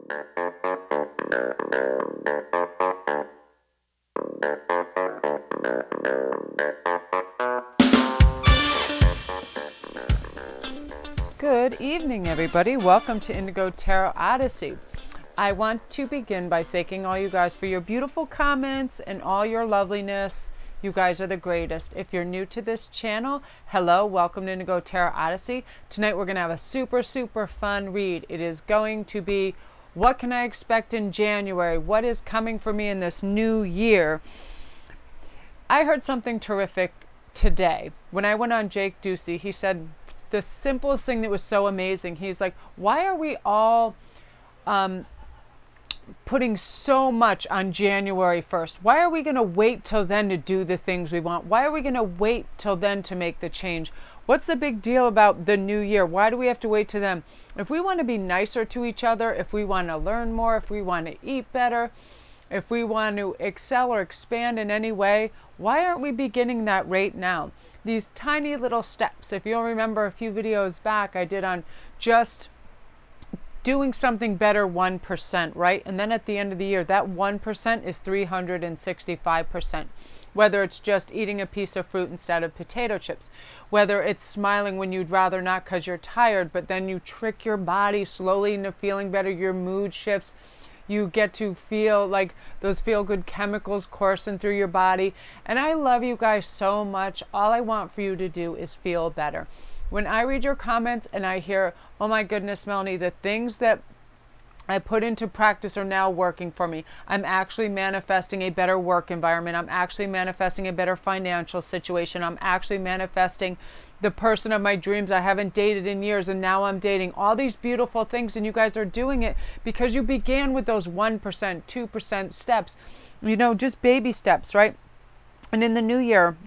Good evening, everybody. Welcome to Indigo Tarot Odyssey. I want to begin by thanking all you guys for your beautiful comments and all your loveliness. You guys are the greatest. If you're new to this channel, hello, welcome to Indigo Tarot Odyssey. Tonight we're going to have a super fun read. It is going to be what can I expect in January? What is coming for me in this new year? I heard something terrific today. When I went on Jake Ducey, he said the simplest thing that was so amazing. He's like, why are we all putting so much on January 1st? Why are we going to wait till then to do the things we want? Why are we going to wait till then to make the change? What's the big deal about the new year? Why do we have to wait till then? If we want to be nicer to each other, if we want to learn more, if we want to eat better, if we want to excel or expand in any way, why aren't we beginning that right now? These tiny little steps. If you'll remember a few videos back, I did on just doing something better 1%, right? And then at the end of the year, that 1% is 365%. Whether it's just eating a piece of fruit instead of potato chips, whether it's smiling when you'd rather not because you're tired, but then you trick your body slowly into feeling better, your mood shifts. You get to feel like those feel-good chemicals coursing through your body. And I love you guys so much. All I want for you to do is feel better. When I read your comments and I hear, oh my goodness, Melanie, the things that I put into practice are now working for me. I'm actually manifesting a better work environment. I'm actually manifesting a better financial situation. I'm actually manifesting the person of my dreams I haven't dated in years, and now I'm dating. All these beautiful things, and you guys are doing it because you began with those 1%, 2% steps. You know, just baby steps, right? And in the new year,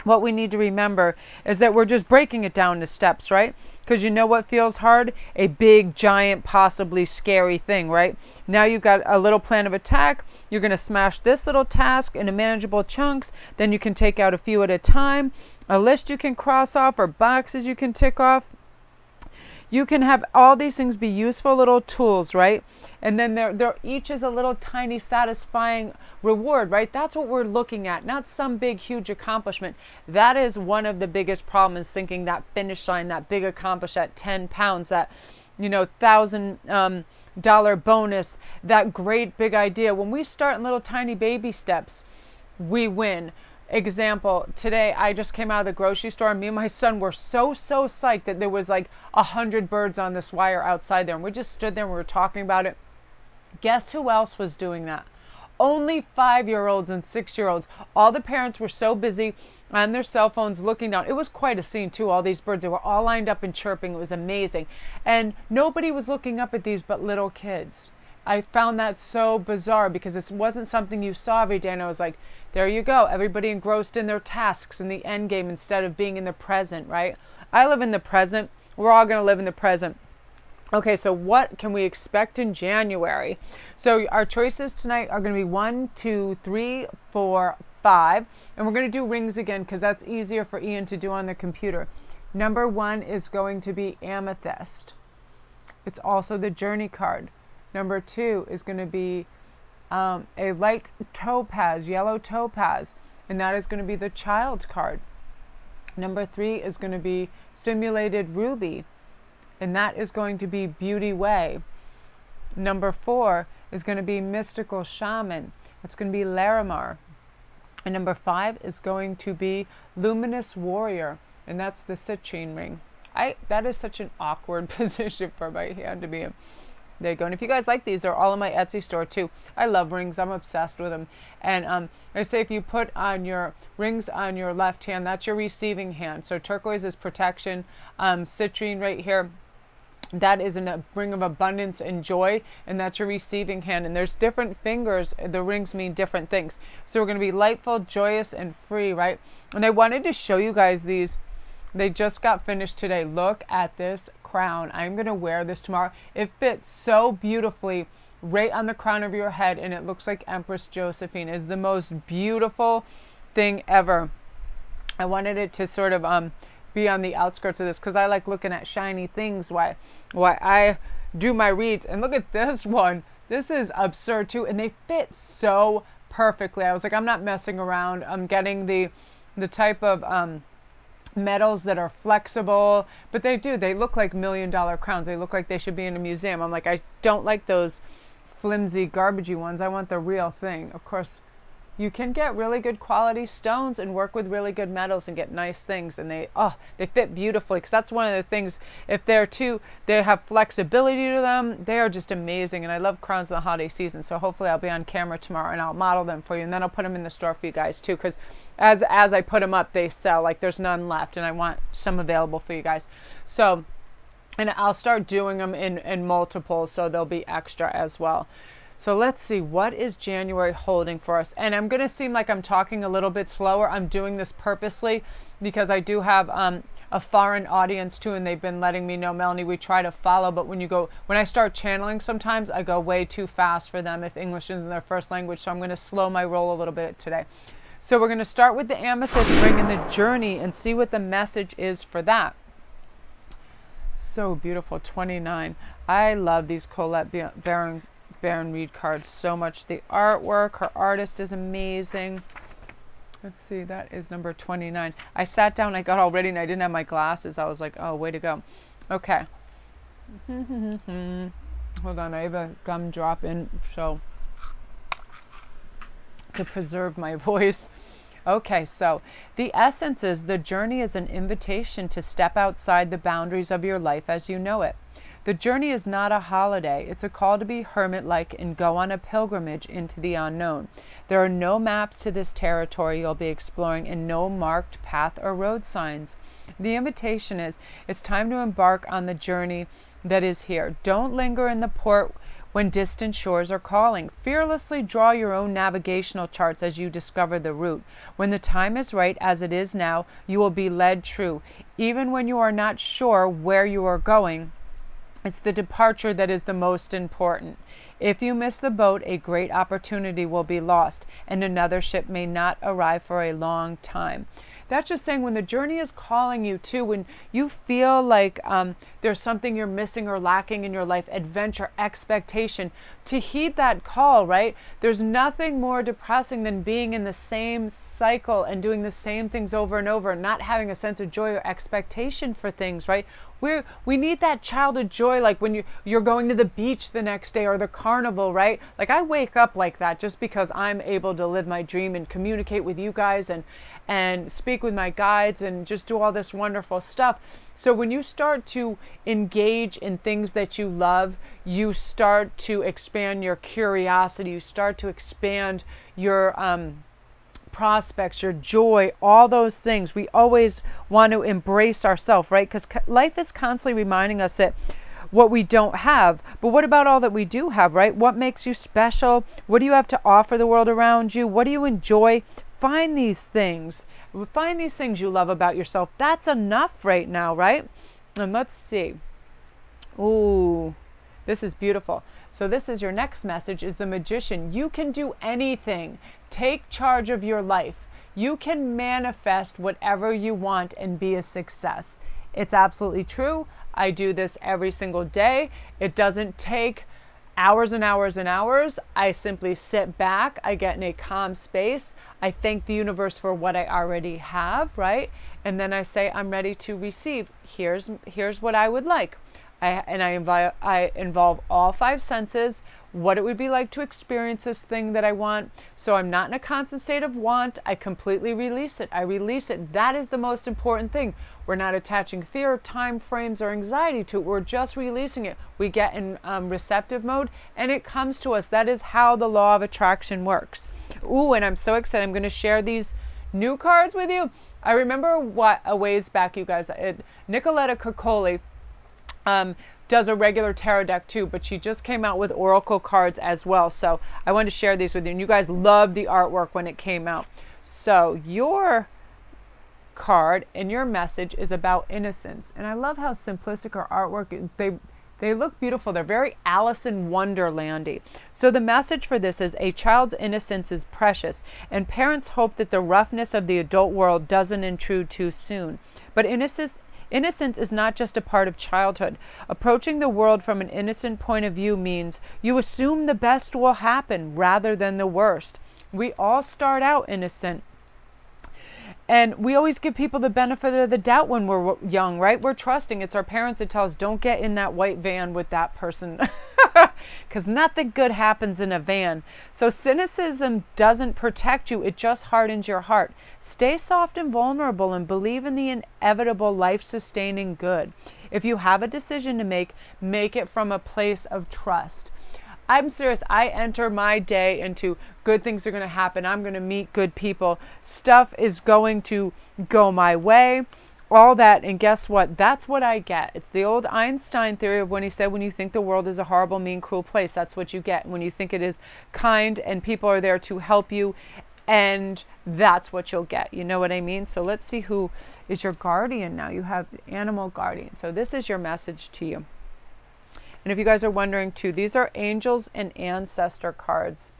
what we need to remember is that we're just breaking it down to steps, right? Because you know what feels hard? A big, giant, possibly scary thing, right? Now you've got a little plan of attack. You're going to smash this little task into manageable chunks. Then you can take out a few at a time. A list you can cross off or boxes you can tick off. You can have all these things be useful little tools, right? And then they're each is a little tiny satisfying reward, right? That's what we're looking at, not some big, huge accomplishment. That is one of the biggest problems, thinking that finish line, that big accomplishment, that 10 pounds, that, you know, $1,000 bonus, that great big idea. When we start in little tiny baby steps, we win. Example, today I just came out of the grocery store and me and my son were so psyched that there was like 100 birds on this wire outside there, and we just stood there and we were talking about it. Guess who else was doing that? Only 5-year-olds and 6-year-olds. All the parents were so busy on their cell phones looking down. It was quite a scene too. All these birds, they were all lined up and chirping. It was amazing. And nobody was looking up at these but little kids. I found that so bizarre because this wasn't something you saw every day, and I was like, there you go. Everybody engrossed in their tasks in the end game instead of being in the present, right? I live in the present. We're all going to live in the present. Okay, so what can we expect in January? So our choices tonight are going to be 1, 2, 3, 4, 5. And we're going to do rings again because that's easier for Ian to do on the computer. Number 1 is going to be Amethyst. It's also the Journey card. Number 2 is going to be a light topaz, yellow topaz, and that is going to be the Child card. Number 3 is going to be simulated ruby, and that is going to be Beauty Way. Number 4 is going to be mystical shaman. It's going to be Laramar. And number 5 is going to be luminous warrior, and that's the citrine ring. That is such an awkward position for my hand to be in. There you go. And if you guys like these, they're all in my Etsy store too. I love rings. I'm obsessed with them. And I say if you put on your rings on your left hand, that's your receiving hand. So turquoise is protection. Citrine right here, that is a ring of abundance and joy, and that's your receiving hand. And there's different fingers. The rings mean different things. So we're going to be lightful, joyous, and free, right? And I wanted to show you guys these. They just got finished today. Look at this crown. I'm going to wear this tomorrow. It fits so beautifully right on the crown of your head, and it looks like Empress Josephine. Is the most beautiful thing ever. I wanted it to sort of be on the outskirts of this because I like looking at shiny things. Why I do my reads. And look at this one. This is absurd too. And they fit so perfectly. I was like, I'm not messing around. I'm getting the type of metals that are flexible, but they look like $1 million crowns. They look like they should be in a museum. I'm like, I don't like those flimsy, garbagey ones. I want the real thing. Of course, you can get really good quality stones and work with really good metals and get nice things, and they fit beautifully, because that's one of the things. If they have flexibility to them, they are just amazing. And I love crowns in the holiday season, so hopefully I'll be on camera tomorrow and I'll model them for you, and then I'll put them in the store for you guys too, because as I put them up, they sell. Like, there's none left, and I want some available for you guys. So, and I'll start doing them in multiples, so they'll be extra as well. So let's see, what is January holding for us? And I'm going to seem like I'm talking a little bit slower. I'm doing this purposely because I do have a foreign audience too, and they've been letting me know, Melanie, we try to follow, but when I start channeling, sometimes I go way too fast for them if English isn't their first language. So I'm going to slow my roll a little bit today. So we're going to start with the amethyst ring and the journey and see what the message is for that. So beautiful, 29. I love these Colette Baron Reed cards so much. The artwork, her artist is amazing. Let's see, that is number 29. I sat down, I got all ready, and I didn't have my glasses. I was like, oh, way to go. Okay. Hold on, I have a gum drop in, so to preserve my voice. Okay, so the essence is the journey is an invitation to step outside the boundaries of your life as you know it. The journey is not a holiday. It's a call to be hermit-like and go on a pilgrimage into the unknown. There are no maps to this territory you'll be exploring and no marked path or road signs. The invitation is, it's time to embark on the journey that is here. Don't linger in the port when distant shores are calling. Fearlessly draw your own navigational charts as you discover the route. When the time is right, as it is now, you will be led true. Even when you are not sure where you are going, it's the departure that is the most important. If you miss the boat, a great opportunity will be lost, and another ship may not arrive for a long time. That's just saying when the journey is calling you to, when you feel like there's something you're missing or lacking in your life, adventure, expectation, to heed that call, right? There's nothing more depressing than being in the same cycle and doing the same things over and over and not having a sense of joy or expectation for things, right? We need that childhood joy, like when you're going to the beach the next day or the carnival, right? Like I wake up like that just because I'm able to live my dream and communicate with you guys and speak with my guides and just do all this wonderful stuff. So when you start to engage in things that you love, you start to expand your curiosity, you start to expand your prospects, your joy, all those things. We always want to embrace ourselves, right? Because life is constantly reminding us that what we don't have, but what about all that we do have, right? What makes you special? What do you have to offer the world around you? What do you enjoy? Find these things. Find these things you love about yourself. That's enough right now, right? And let's see. Ooh, this is beautiful. So this is your next message, is the magician. You can do anything. Take charge of your life. You can manifest whatever you want and be a success. It's absolutely true. I do this every single day. It doesn't take hours and hours and hours. I simply sit back. I get in a calm space. I thank the universe for what I already have, right? And then I say, I'm ready to receive. Here's what I would like. I involve all 5 senses, what it would be like to experience this thing that I want. So I'm not in a constant state of want. I completely release it. I release it. That is the most important thing. We're not attaching fear, time frames, or anxiety to it. We're just releasing it. We get in receptive mode and it comes to us. That is how the law of attraction works. Ooh, and I'm so excited. I'm going to share these new cards with you. I remember a ways back, you guys, Nicoletta Coccoli does a regular tarot deck too, but she just came out with oracle cards as well. So I wanted to share these with you. And you guys loved the artwork when it came out. So your card and your message is about innocence. And I love how simplistic her artwork, they look beautiful. They're very Alice in Wonderlandy. So the message for this is, a child's innocence is precious, and parents hope that the roughness of the adult world doesn't intrude too soon. But Innocence is not just a part of childhood. Approaching the world from an innocent point of view means you assume the best will happen rather than the worst. We all start out innocent. And we always give people the benefit of the doubt when we're young, right? We're trusting. It's our parents that tell us, don't get in that white van with that person because nothing good happens in a van. So cynicism doesn't protect you. It just hardens your heart. Stay soft and vulnerable and believe in the inevitable life-sustaining good. If you have a decision to make it from a place of trust. I'm serious. I enter my day into good things are going to happen. I'm going to meet good people. Stuff is going to go my way. All that. And guess what? That's what I get. It's the old Einstein theory of when he said, when you think the world is a horrible, mean, cruel place, that's what you get. When you think it is kind and people are there to help you, and that's what you'll get. You know what I mean? So let's see who is your guardian now. You have the animal guardian. So this is your message to you. And if you guys are wondering too, these are angels and ancestor cards.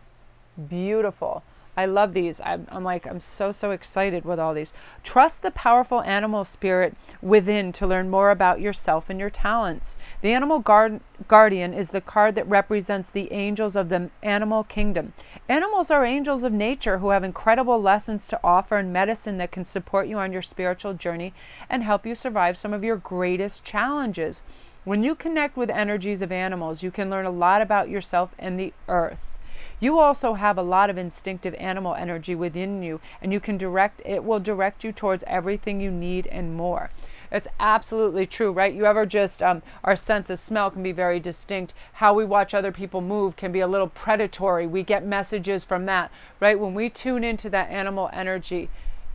Beautiful. I love these. I'm so excited with all these. Trust the powerful animal spirit within to learn more about yourself and your talents. The animal guardian is the card that represents the angels of the animal kingdom. Animals are angels of nature who have incredible lessons to offer and medicine that can support you on your spiritual journey and help you survive some of your greatest challenges. When you connect with energies of animals, you can learn a lot about yourself and the earth. You also have a lot of instinctive animal energy within you, and it will direct you towards everything you need and more. It's absolutely true, right? You ever just, our sense of smell can be very distinct. How we watch other people move can be a little predatory. We get messages from that, right? When we tune into that animal energy,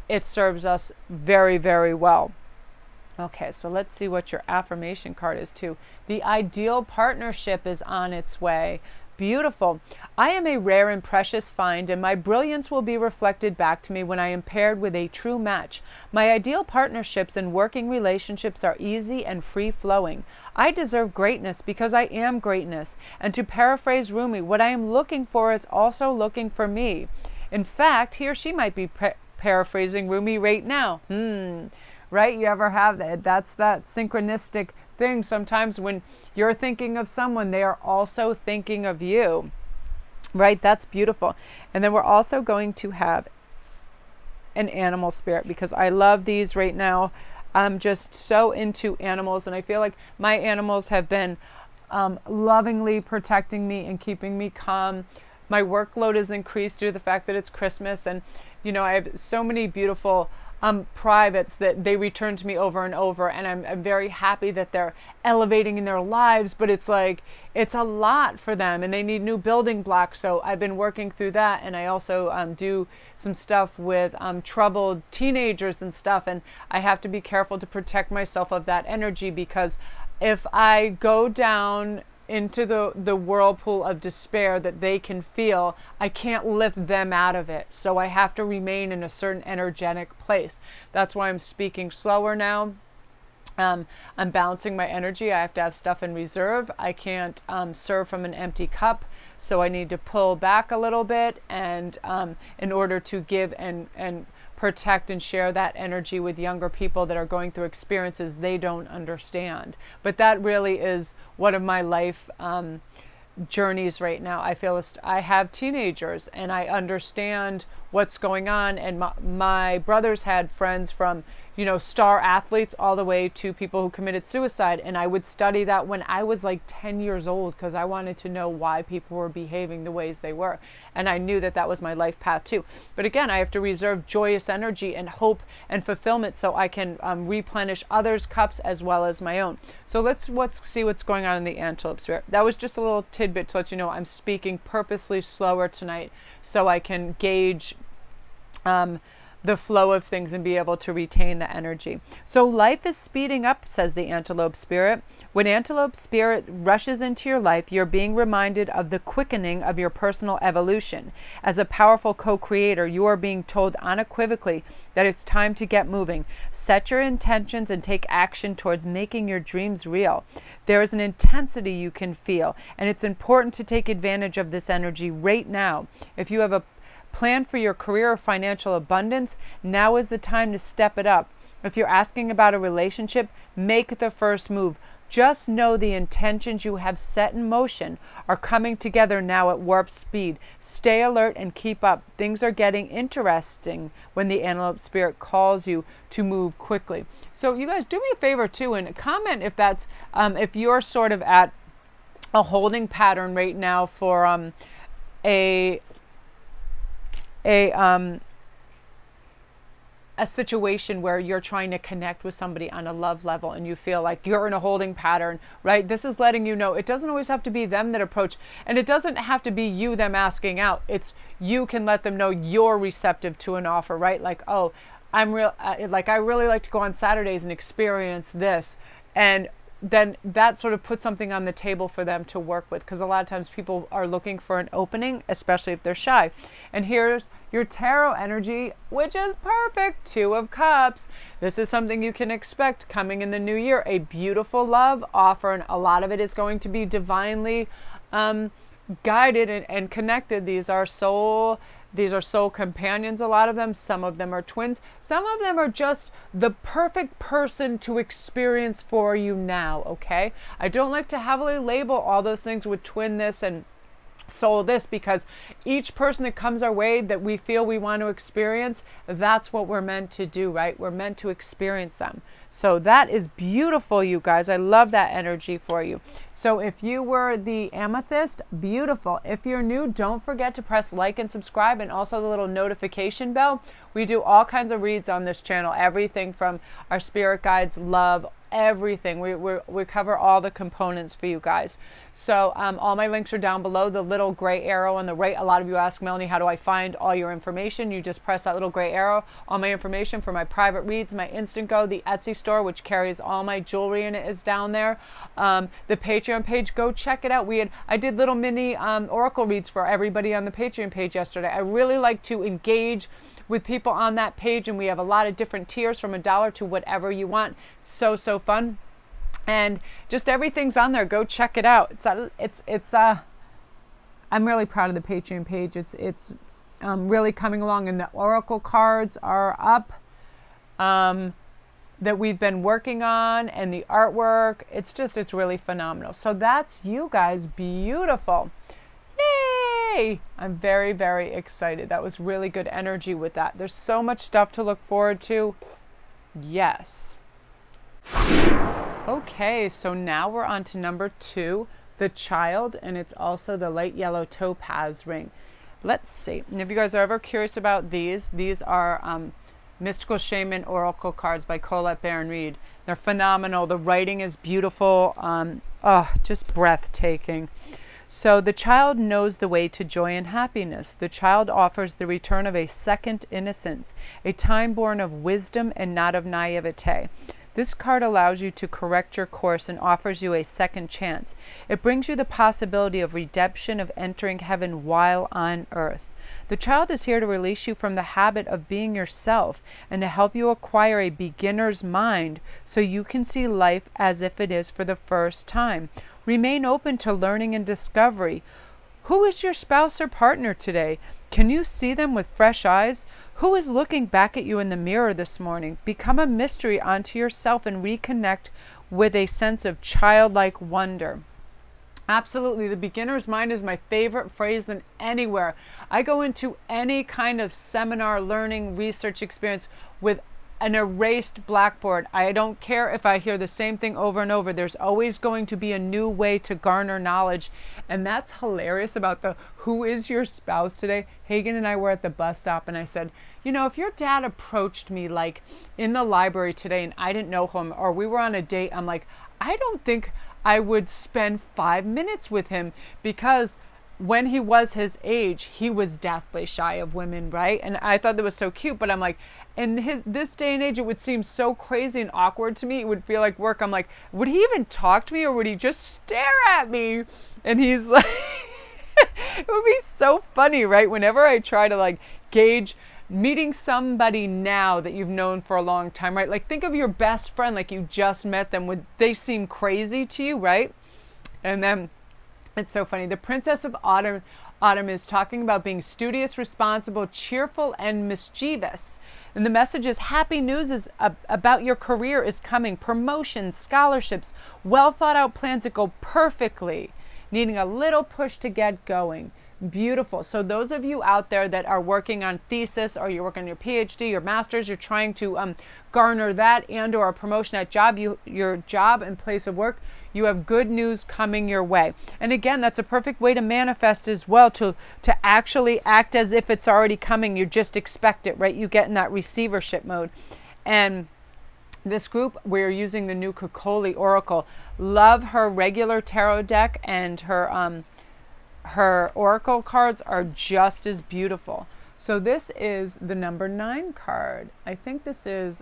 it serves us very, very well. Okay, so let's see what your affirmation card is too. The ideal partnership is on its way. Beautiful. I am a rare and precious find, and my brilliance will be reflected back to me when I am paired with a true match. My ideal partnerships and working relationships are easy and free-flowing. I deserve greatness because I am greatness. And to paraphrase Rumi, what I am looking for is also looking for me. In fact, he or she might be paraphrasing Rumi right now. Right? You ever have that? That's that synchronistic thing. Sometimes when you're thinking of someone, they are also thinking of you. Right? That's beautiful. And then we're also going to have an animal spirit because I love these right now. I'm just so into animals, and I feel like my animals have been lovingly protecting me and keeping me calm. My workload is increased due to the fact that it's Christmas, and you know, I have so many beautiful privates that they return to me over and over, and I'm very happy that they're elevating in their lives, but it's like it's a lot for them and they need new building blocks. So I've been working through that, and I also do some stuff with troubled teenagers and stuff, and I have to be careful to protect myself of that energy, because if I go down into the whirlpool of despair that they can feel, I can't lift them out of it. So I have to remain in a certain energetic place. That's why I'm speaking slower now. I'm balancing my energy. I have to have stuff in reserve. I can't serve from an empty cup. So I need to pull back a little bit, and in order to give and protect and share that energy with younger people that are going through experiences they don't understand. But that really is one of my life journeys right now. I feel I have teenagers, and I understand what's going on. And my brothers had friends from, you know, star athletes all the way to people who committed suicide. And I would study that when I was like 10 years old, because I wanted to know why people were behaving the ways they were. And I knew that that was my life path too. But again, I have to reserve joyous energy and hope and fulfillment so I can replenish others' cups as well as my own. So let's see what's going on in the antelope spirit. That was just a little tidbit to let you know I'm speaking purposely slower tonight so I can gauge the flow of things and be able to retain the energy. So life is speeding up, says the antelope spirit. When antelope spirit rushes into your life, you're being reminded of the quickening of your personal evolution. As a powerful co-creator, you are being told unequivocally that it's time to get moving. Set your intentions and take action towards making your dreams real. There is an intensity you can feel, and it's important to take advantage of this energy right now. If you have a plan for your career or financial abundance, now is the time to step it up. If you're asking about a relationship, make the first move. Just know the intentions you have set in motion are coming together now at warp speed. Stay alert and keep up. Things are getting interesting when the antelope spirit calls you to move quickly. So you guys do me a favor too, and comment if that's if you're sort of at a holding pattern right now for a situation where you're trying to connect with somebody on a love level and you feel like you're in a holding pattern, right? This is letting you know it doesn't always have to be them that approach, and it doesn't have to be you them asking out. It's you can let them know you're receptive to an offer, right? Like, oh, I really like to go on Saturdays and experience this, and then that sort of puts something on the table for them to work with, because a lot of times people are looking for an opening, especially if they're shy. And here's your tarot energy, which is perfect. 2 of Cups. This is something you can expect coming in the new year. A beautiful love offer, and a lot of it is going to be divinely guided and connected. These are soul companions, a lot of them. Some of them are twins. Some of them are just the perfect person to experience for you now, okay? I don't like to heavily label all those things with twin this and soul this, because each person that comes our way that we feel we want to experience, that's what we're meant to do, right? We're meant to experience them. So that is beautiful, you guys. I love that energy for you. So if you were the Amethyst, beautiful. If you're new, don't forget to press like and subscribe, and also the little notification bell. We do all kinds of reads on this channel, everything from our spirit guides, love, everything. We cover all the components for you guys. So all my links are down below. The little gray arrow on the right. A lot of you ask, Melanie, how do I find all your information? You just press that little gray arrow. All my information for my private reads, my Instantgo, the Etsy store, which carries all my jewelry in it, is down there. The Patreon page, go check it out. I did little mini oracle reads for everybody on the Patreon page yesterday. I really like to engage with people on that page, and we have a lot of different tiers from $1 to whatever you want. So fun, and just everything's on there. Go check it out. I'm really proud of the Patreon page. It's really coming along, and the oracle cards are up that we've been working on, and the artwork. It's really phenomenal. So that's you guys. Beautiful. Yay! I'm very, very excited. That was really good energy with that. There's so much stuff to look forward to. Yes. Okay, so now we're on to number 2, the Child, and it's also the light yellow topaz ring. Let's see. And if you guys are ever curious about these are Mystical Shaman Oracle cards by Colette Baron Reed. They're phenomenal. The writing is beautiful. Just breathtaking. So the Child knows the way to joy and happiness. The Child offers the return of a second innocence, a time born of wisdom and not of naivete. This card allows you to correct your course and offers you a second chance. It brings you the possibility of redemption, of entering heaven while on earth. The Child is here to release you from the habit of being yourself and to help you acquire a beginner's mind so you can see life as if it is for the first time. Remain open to learning and discovery. Who is your spouse or partner today? Can you see them with fresh eyes? Who is looking back at you in the mirror this morning? Become a mystery unto yourself and reconnect with a sense of childlike wonder. Absolutely. The beginner's mind is my favorite phrase than anywhere. I go into any kind of seminar, learning, research experience with an erased blackboard. I don't care if I hear the same thing over and over. There's always going to be a new way to garner knowledge. And that's hilarious about the who is your spouse today. Hagen and I were at the bus stop, and I said, you know, if your dad approached me like in the library today and I didn't know him, or we were on a date, I'm like, I don't think I would spend 5 minutes with him, because when he was his age, he was deathly shy of women, right? And I thought that was so cute, but I'm like, in this day and age, it would seem so crazy and awkward to me. It would feel like work. I'm like, would he even talk to me, or would he just stare at me? And he's like, it would be so funny, right? Whenever I try to like gauge meeting somebody now that you've known for a long time, right? Like think of your best friend, like you just met them. Would they seem crazy to you, right? And then It's so funny. The Princess of Autumn is talking about being studious, responsible, cheerful, and mischievous. And the message is happy news is about your career is coming. Promotions, scholarships, well thought out plans that go perfectly. Needing a little push to get going. Beautiful. So those of you out there that are working on thesis, or you're working on your PhD, your master's, you're trying to garner that and or a promotion at your job and place of work, you have good news coming your way. And again, that's a perfect way to manifest as well, to actually act as if it's already coming. You just expect it, right? You get in that receivership mode. And this group, we're using the new Kukoli Oracle. Love her regular tarot deck, and her oracle cards are just as beautiful. So this is the number 9 card. I think this is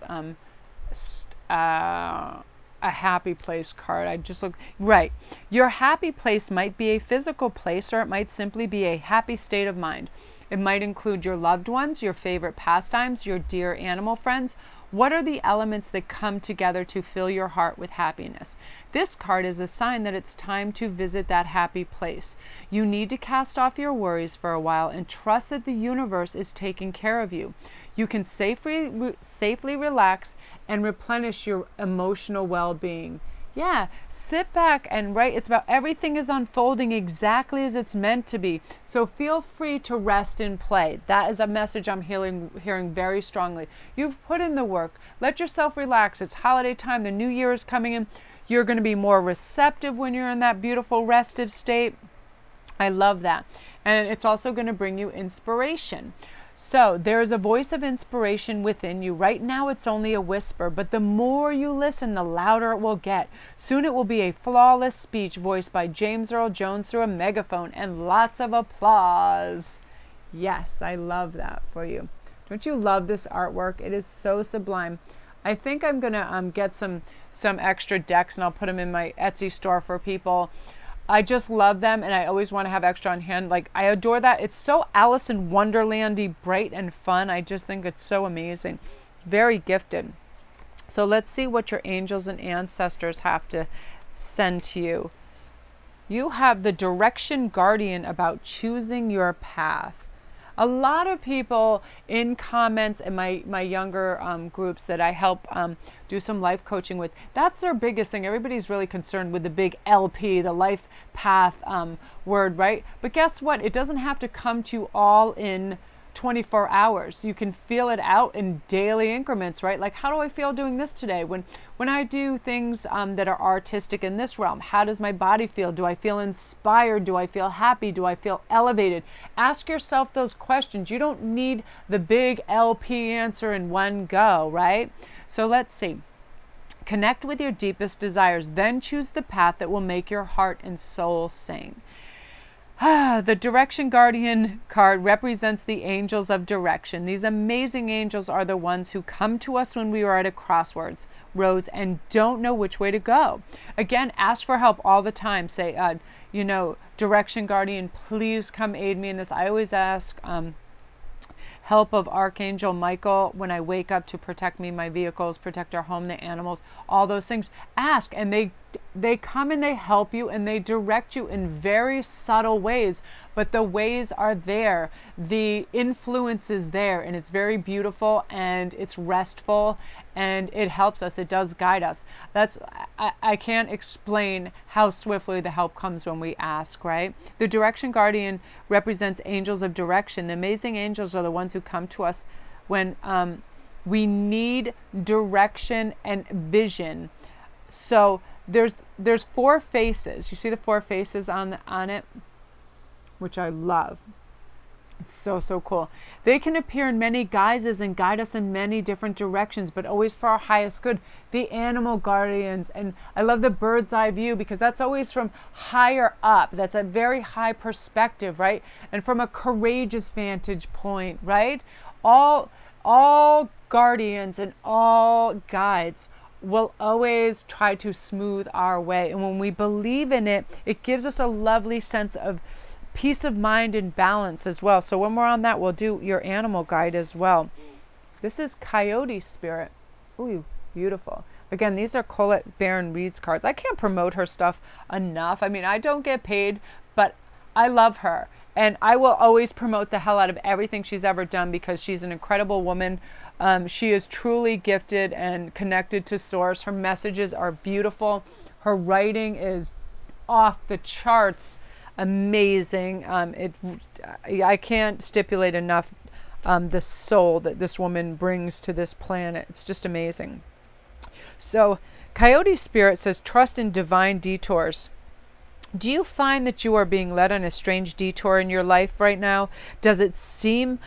a happy place card. I just look right. Your happy place might be a physical place, or it might simply be a happy state of mind. It might include your loved ones, your favorite pastimes, your dear animal friends. What are the elements that come together to fill your heart with happiness? This card is a sign that it's time to visit that happy place. You need to cast off your worries for a while and trust that the universe is taking care of you. You can safely relax and replenish your emotional well-being. Yeah, sit back and write. It's about everything is unfolding exactly as it's meant to be. So feel free to rest and play. That is a message I'm hearing very strongly. You've put in the work. Let yourself relax. It's holiday time. The new year is coming in. You're going to be more receptive when you're in that beautiful restive state. I love that. And it's also going to bring you inspiration. So there's a voice of inspiration within you. Right now it's only a whisper, but the more you listen, the louder it will get. Soon it will be a flawless speech voiced by James Earl Jones through a megaphone, and lots of applause. Yes, I love that for you. Don't you love this artwork? It is so sublime. I think I'm going to get some extra decks, and I'll put them in my Etsy store for people. I just love them, and I always want to have extra on hand. Like, I adore that. It's so Alice in Wonderland-y, bright and fun. I just think it's so amazing. Very gifted. So let's see what your angels and ancestors have to send to you. You have the direction guardian about choosing your path. A lot of people in comments in my younger groups that I help do some life coaching with, that's their biggest thing. Everybody's really concerned with the big LP, the life path word, right? But guess what? It doesn't have to come to you all in 24 hours. You can feel it out in daily increments, right? Like, how do I feel doing this today? When I do things that are artistic in this realm, how does my body feel? Do I feel inspired? Do I feel happy? Do I feel elevated? Ask yourself those questions. You don't need the big LP answer in one go, right? So let's see. Connect with your deepest desires, then choose the path that will make your heart and soul sing. The Direction Guardian card represents the angels of direction. These amazing angels are the ones who come to us when we are at a crossroads and don't know which way to go. Again, ask for help all the time. Say, Direction Guardian, please come aid me in this. I always ask help of Archangel Michael when I wake up to protect me, my vehicles, protect our home, the animals, all those things. Ask, and they come and they help you, and they direct you in very subtle ways, but the ways are there. The influence is there, and it's very beautiful, and it's restful, and it helps us. It does guide us. I can't explain how swiftly the help comes when we ask, right? The Direction Guardian represents angels of direction. The amazing angels are the ones who come to us when we need direction and vision. So there's 4 faces. You see the 4 faces on it, which I love. It's so, so cool. They can appear in many guises and guide us in many different directions, but always for our highest good. The animal guardians, and I love the bird's eye view, because that's always from higher up. That's a very high perspective, right? And from a courageous vantage point, right? All guardians and all guides will always try to smooth our way. And when we believe in it, it gives us a lovely sense of peace of mind and balance as well. So when we're on that, we'll do your animal guide as well. This is Coyote Spirit. Ooh, beautiful. Again, these are Colette Baron Reed's cards. I can't promote her stuff enough. I mean, I don't get paid, but I love her. And I will always promote the hell out of everything she's ever done because she's an incredible woman. She is truly gifted and connected to source. Her messages are beautiful. Her writing is off the charts amazing. I can't stipulate enough the soul that this woman brings to this planet. It's just amazing. So Coyote Spirit says, trust in divine detours. Do you find that you are being led on a strange detour in your life right now? Does it seem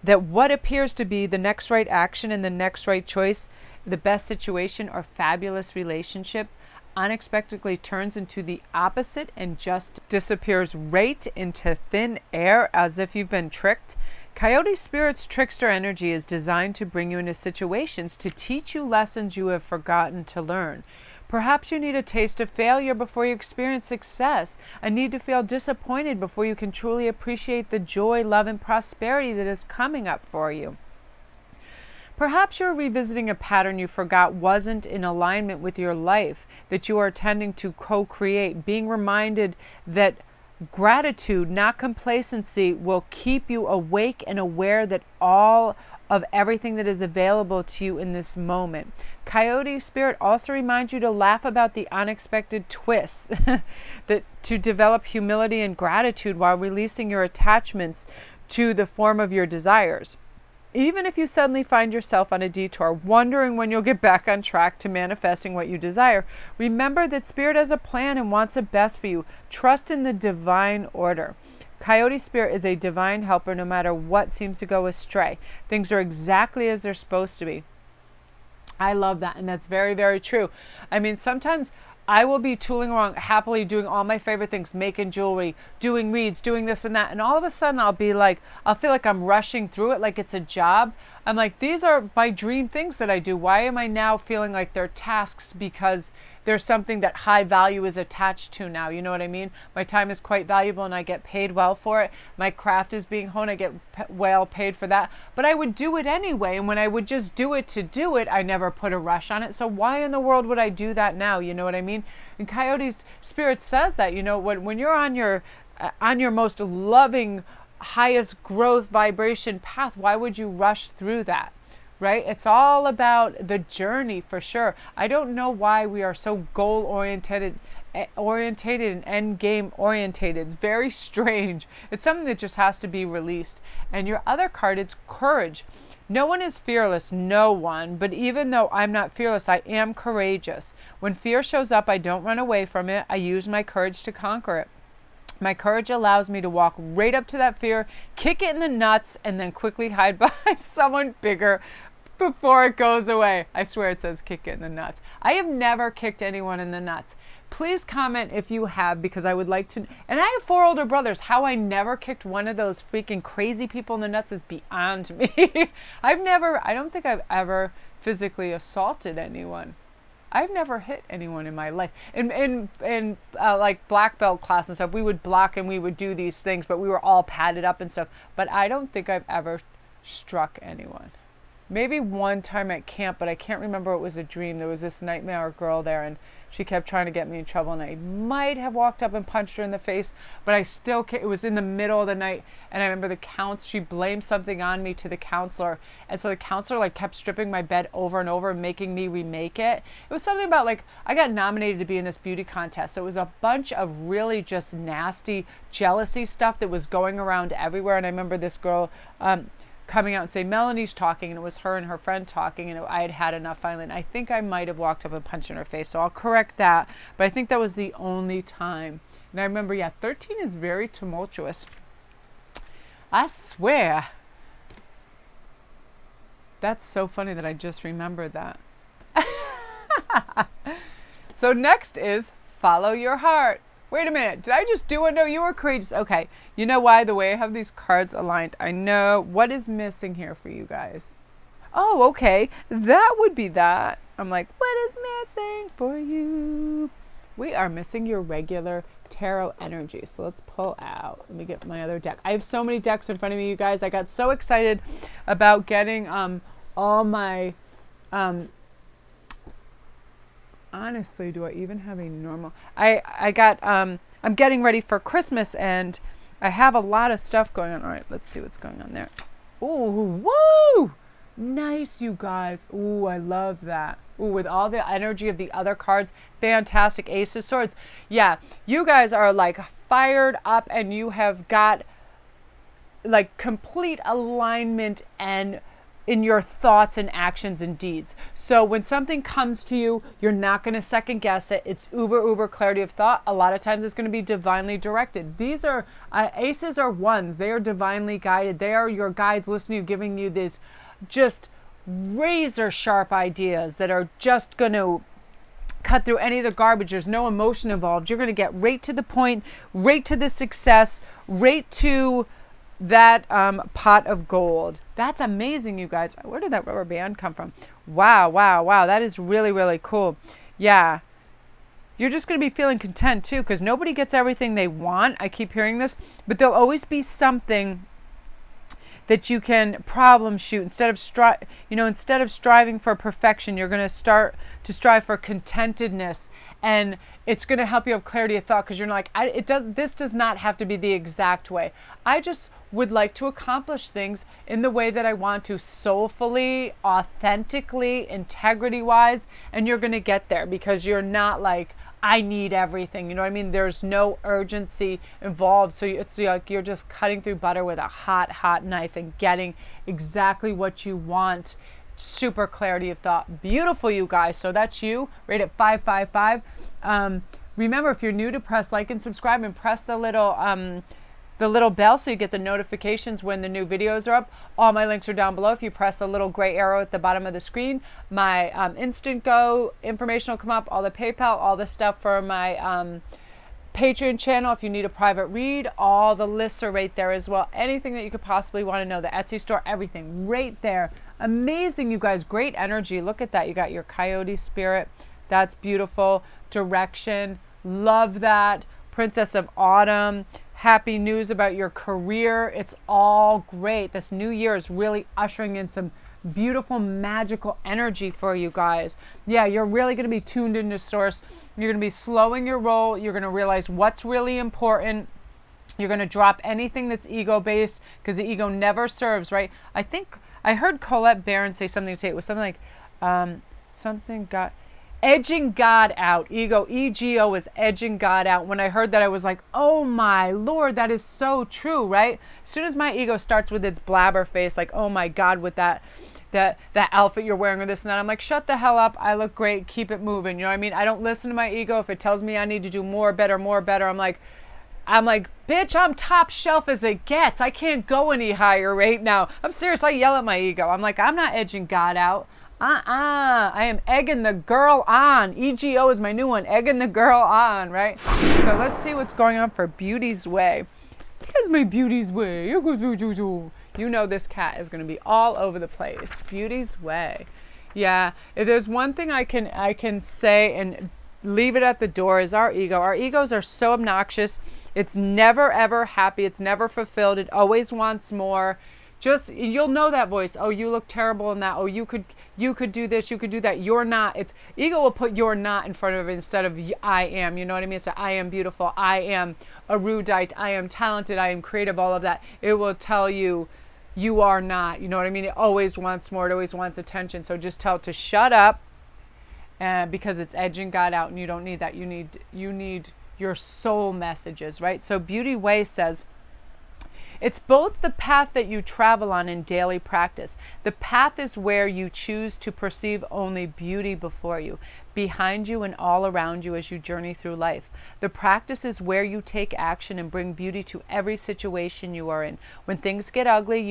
that what appears to be the next right action and the next right choice, the best situation or fabulous relationship, unexpectedly turns into the opposite and just disappears right into thin air as if you've been tricked? Coyote Spirit's trickster energy is designed to bring you into situations to teach you lessons you have forgotten to learn. Perhaps you need a taste of failure before you experience success, a need to feel disappointed before you can truly appreciate the joy, love, and prosperity that is coming up for you. Perhaps you're revisiting a pattern you forgot wasn't in alignment with your life, that you are tending to co-create, being reminded that gratitude, not complacency, will keep you awake and aware that all of everything that is available to you in this moment. Coyote Spirit also reminds you to laugh about the unexpected twists, that to develop humility and gratitude while releasing your attachments to the form of your desires. Even if you suddenly find yourself on a detour, wondering when you'll get back on track to manifesting what you desire, remember that Spirit has a plan and wants the best for you. Trust in the divine order. Coyote Spirit is a divine helper no matter what seems to go astray. Things are exactly as they're supposed to be. I love that, and that's very, very true. I mean, sometimes I will be tooling around, happily doing all my favorite things, making jewelry, doing reads, doing this and that, and all of a sudden I'll feel like I'm rushing through it like it's a job. I'm like, these are my dream things that I do. Why am I now feeling like they're tasks because there's something that high value is attached to now? You know what I mean? My time is quite valuable and I get paid well for it. My craft is being honed. I get well paid for that. But I would do it anyway. And when I would just do it to do it, I never put a rush on it. So why in the world would I do that now? You know what I mean? And Coyote Spirit says that, you know, when you're on your most loving, highest growth vibration path, why would you rush through that? Right? It's all about the journey for sure. I don't know why we are so goal oriented and end game orientated. It's very strange. It's something that just has to be released. And your other card, it's courage. No one is fearless, no one, but even though I'm not fearless, I am courageous. When fear shows up, I don't run away from it. I use my courage to conquer it. My courage allows me to walk right up to that fear, kick it in the nuts, and then quickly hide behind someone bigger before it goes away. I swear it says kick it in the nuts. I have never kicked anyone in the nuts. Please comment if you have, because I would like to. And I have 4 older brothers. How I never kicked one of those freaking crazy people in the nuts is beyond me. I don't think I've ever physically assaulted anyone. I've never hit anyone in my life. In like black belt class and stuff, we would block and we would do these things, but we were all padded up and stuff. But I don't think I've ever struck anyone. Maybe one time at camp, but I can't remember. It was a dream. There was this nightmare girl there, and she kept trying to get me in trouble, and I might have walked up and punched her in the face, but I still can't. It was in the middle of the night, and I remember she blamed something on me to the counselor, and so the counselor like kept stripping my bed over and over and making me remake it. It was something about like I got nominated to be in this beauty contest, so it was a bunch of really just nasty jealousy stuff that was going around everywhere. And I remember this girl coming out and say, Melanie's talking, and it was her and her friend talking, and I had had enough finally. And I think I might have walked up and punched in her face, so I'll correct that. But I think that was the only time. And I remember, yeah, 13 is very tumultuous. I swear. That's so funny that I just remembered that. So next is follow your heart. Wait a minute, did I just do it? No, you were courageous. Okay, you know why? The way I have these cards aligned, I know what is missing here for you guys. Oh, okay, that would be that. I'm like, what is missing for you? We are missing your regular tarot energy. So let's pull out. Let me get my other deck. I have so many decks in front of me, you guys. I got so excited about getting all my honestly, do I even have a normal? I got I'm getting ready for Christmas and I have a lot of stuff going on. All right, let's see what's going on there. Ooh, woo! Nice, you guys. Ooh, I love that. Ooh, with all the energy of the other cards, fantastic. Ace of Swords. Yeah, you guys are like fired up and you have got like complete alignment and in your thoughts and actions and deeds. So when something comes to you, you're not going to second guess it. It's uber clarity of thought. A lot of times it's going to be divinely directed. These are aces are ones. They are divinely guided. They are your guides listening to you, giving you these just razor sharp ideas that are just going to cut through any of the garbage. There's no emotion involved. You're going to get right to the point, right to the success, right to that pot of gold. That's amazing, you guys. Where did that rubber band come from? Wow, wow, wow. That is really, really cool. Yeah. You're just going to be feeling content too, because nobody gets everything they want. I keep hearing this, but there'll always be something that you can problem shoot. Instead of striving for perfection, you're going to start to strive for contentedness, and it's going to help you have clarity of thought, because you're like, this does not have to be the exact way. I just would like to accomplish things in the way that I want to, soulfully, authentically, integrity-wise, and you're going to get there because you're not like, I need everything. You know what I mean? There's no urgency involved. So it's like you're just cutting through butter with a hot knife and getting exactly what you want. Super clarity of thought. Beautiful, you guys. So that's you, right at 555. Remember, if you're new, to press like and subscribe and press the little bell so you get the notifications when the new videos are up. All my links are down below. If you press the little gray arrow at the bottom of the screen, my Instantgo information will come up, all the PayPal, all the stuff for my Patreon channel. If you need a private read, all the lists are right there as well. Anything that you could possibly want to know, the Etsy store, everything right there. Amazing, you guys. Great energy. Look at that. You got your coyote spirit. That's beautiful. Direction. Love that. Princess of Autumn. Happy news about your career. It's all great. This new year is really ushering in some beautiful, magical energy for you guys. Yeah, you're really going to be tuned into source. You're going to be slowing your roll. You're going to realize what's really important. You're going to drop anything that's ego-based, because the ego never serves, right? I think I heard Colette Barron say something today. It was something like, edging God out. Ego is edging God out. When I heard that, I was like, oh my Lord, that is so true, right? As soon as my ego starts with its blabber face, like, oh my God, with that outfit you're wearing or this and that, I'm like, shut the hell up. I look great. Keep it moving. You know what I mean? I don't listen to my ego. If it tells me I need to do more, better, I'm like, bitch, I'm top shelf as it gets. I can't go any higher right now. I'm serious. I yell at my ego. I'm like, I'm not edging God out. I am egging the girl on. EGO is my new one. Egging the girl on, right? So let's see what's going on for Beauty's Way. Here's my Beauty's Way. You know this cat is going to be all over the place. Beauty's Way. Yeah, if there's one thing I can say and leave it at the door, is our ego. Our egos are so obnoxious. It's never ever happy. It's never fulfilled. It always wants more. Just, you'll know that voice. Oh, you look terrible in that. Oh, you could do this, you could do that. You're not. It's ego will put you're not in front of it instead of I am. You know what I mean? So I am beautiful. I am erudite. I am talented. I am creative. All of that. It will tell you you are not. You know what I mean? It always wants more. It always wants attention. So just tell it to shut up, because it's edging God out, and you don't need that. You need your soul messages, right? So Beauty Way says, it's both the path that you travel on in daily practice. The path is where you choose to perceive only beauty before you, behind you, and all around you as you journey through life. The practice is where you take action and bring beauty to every situation you are in. When things get ugly,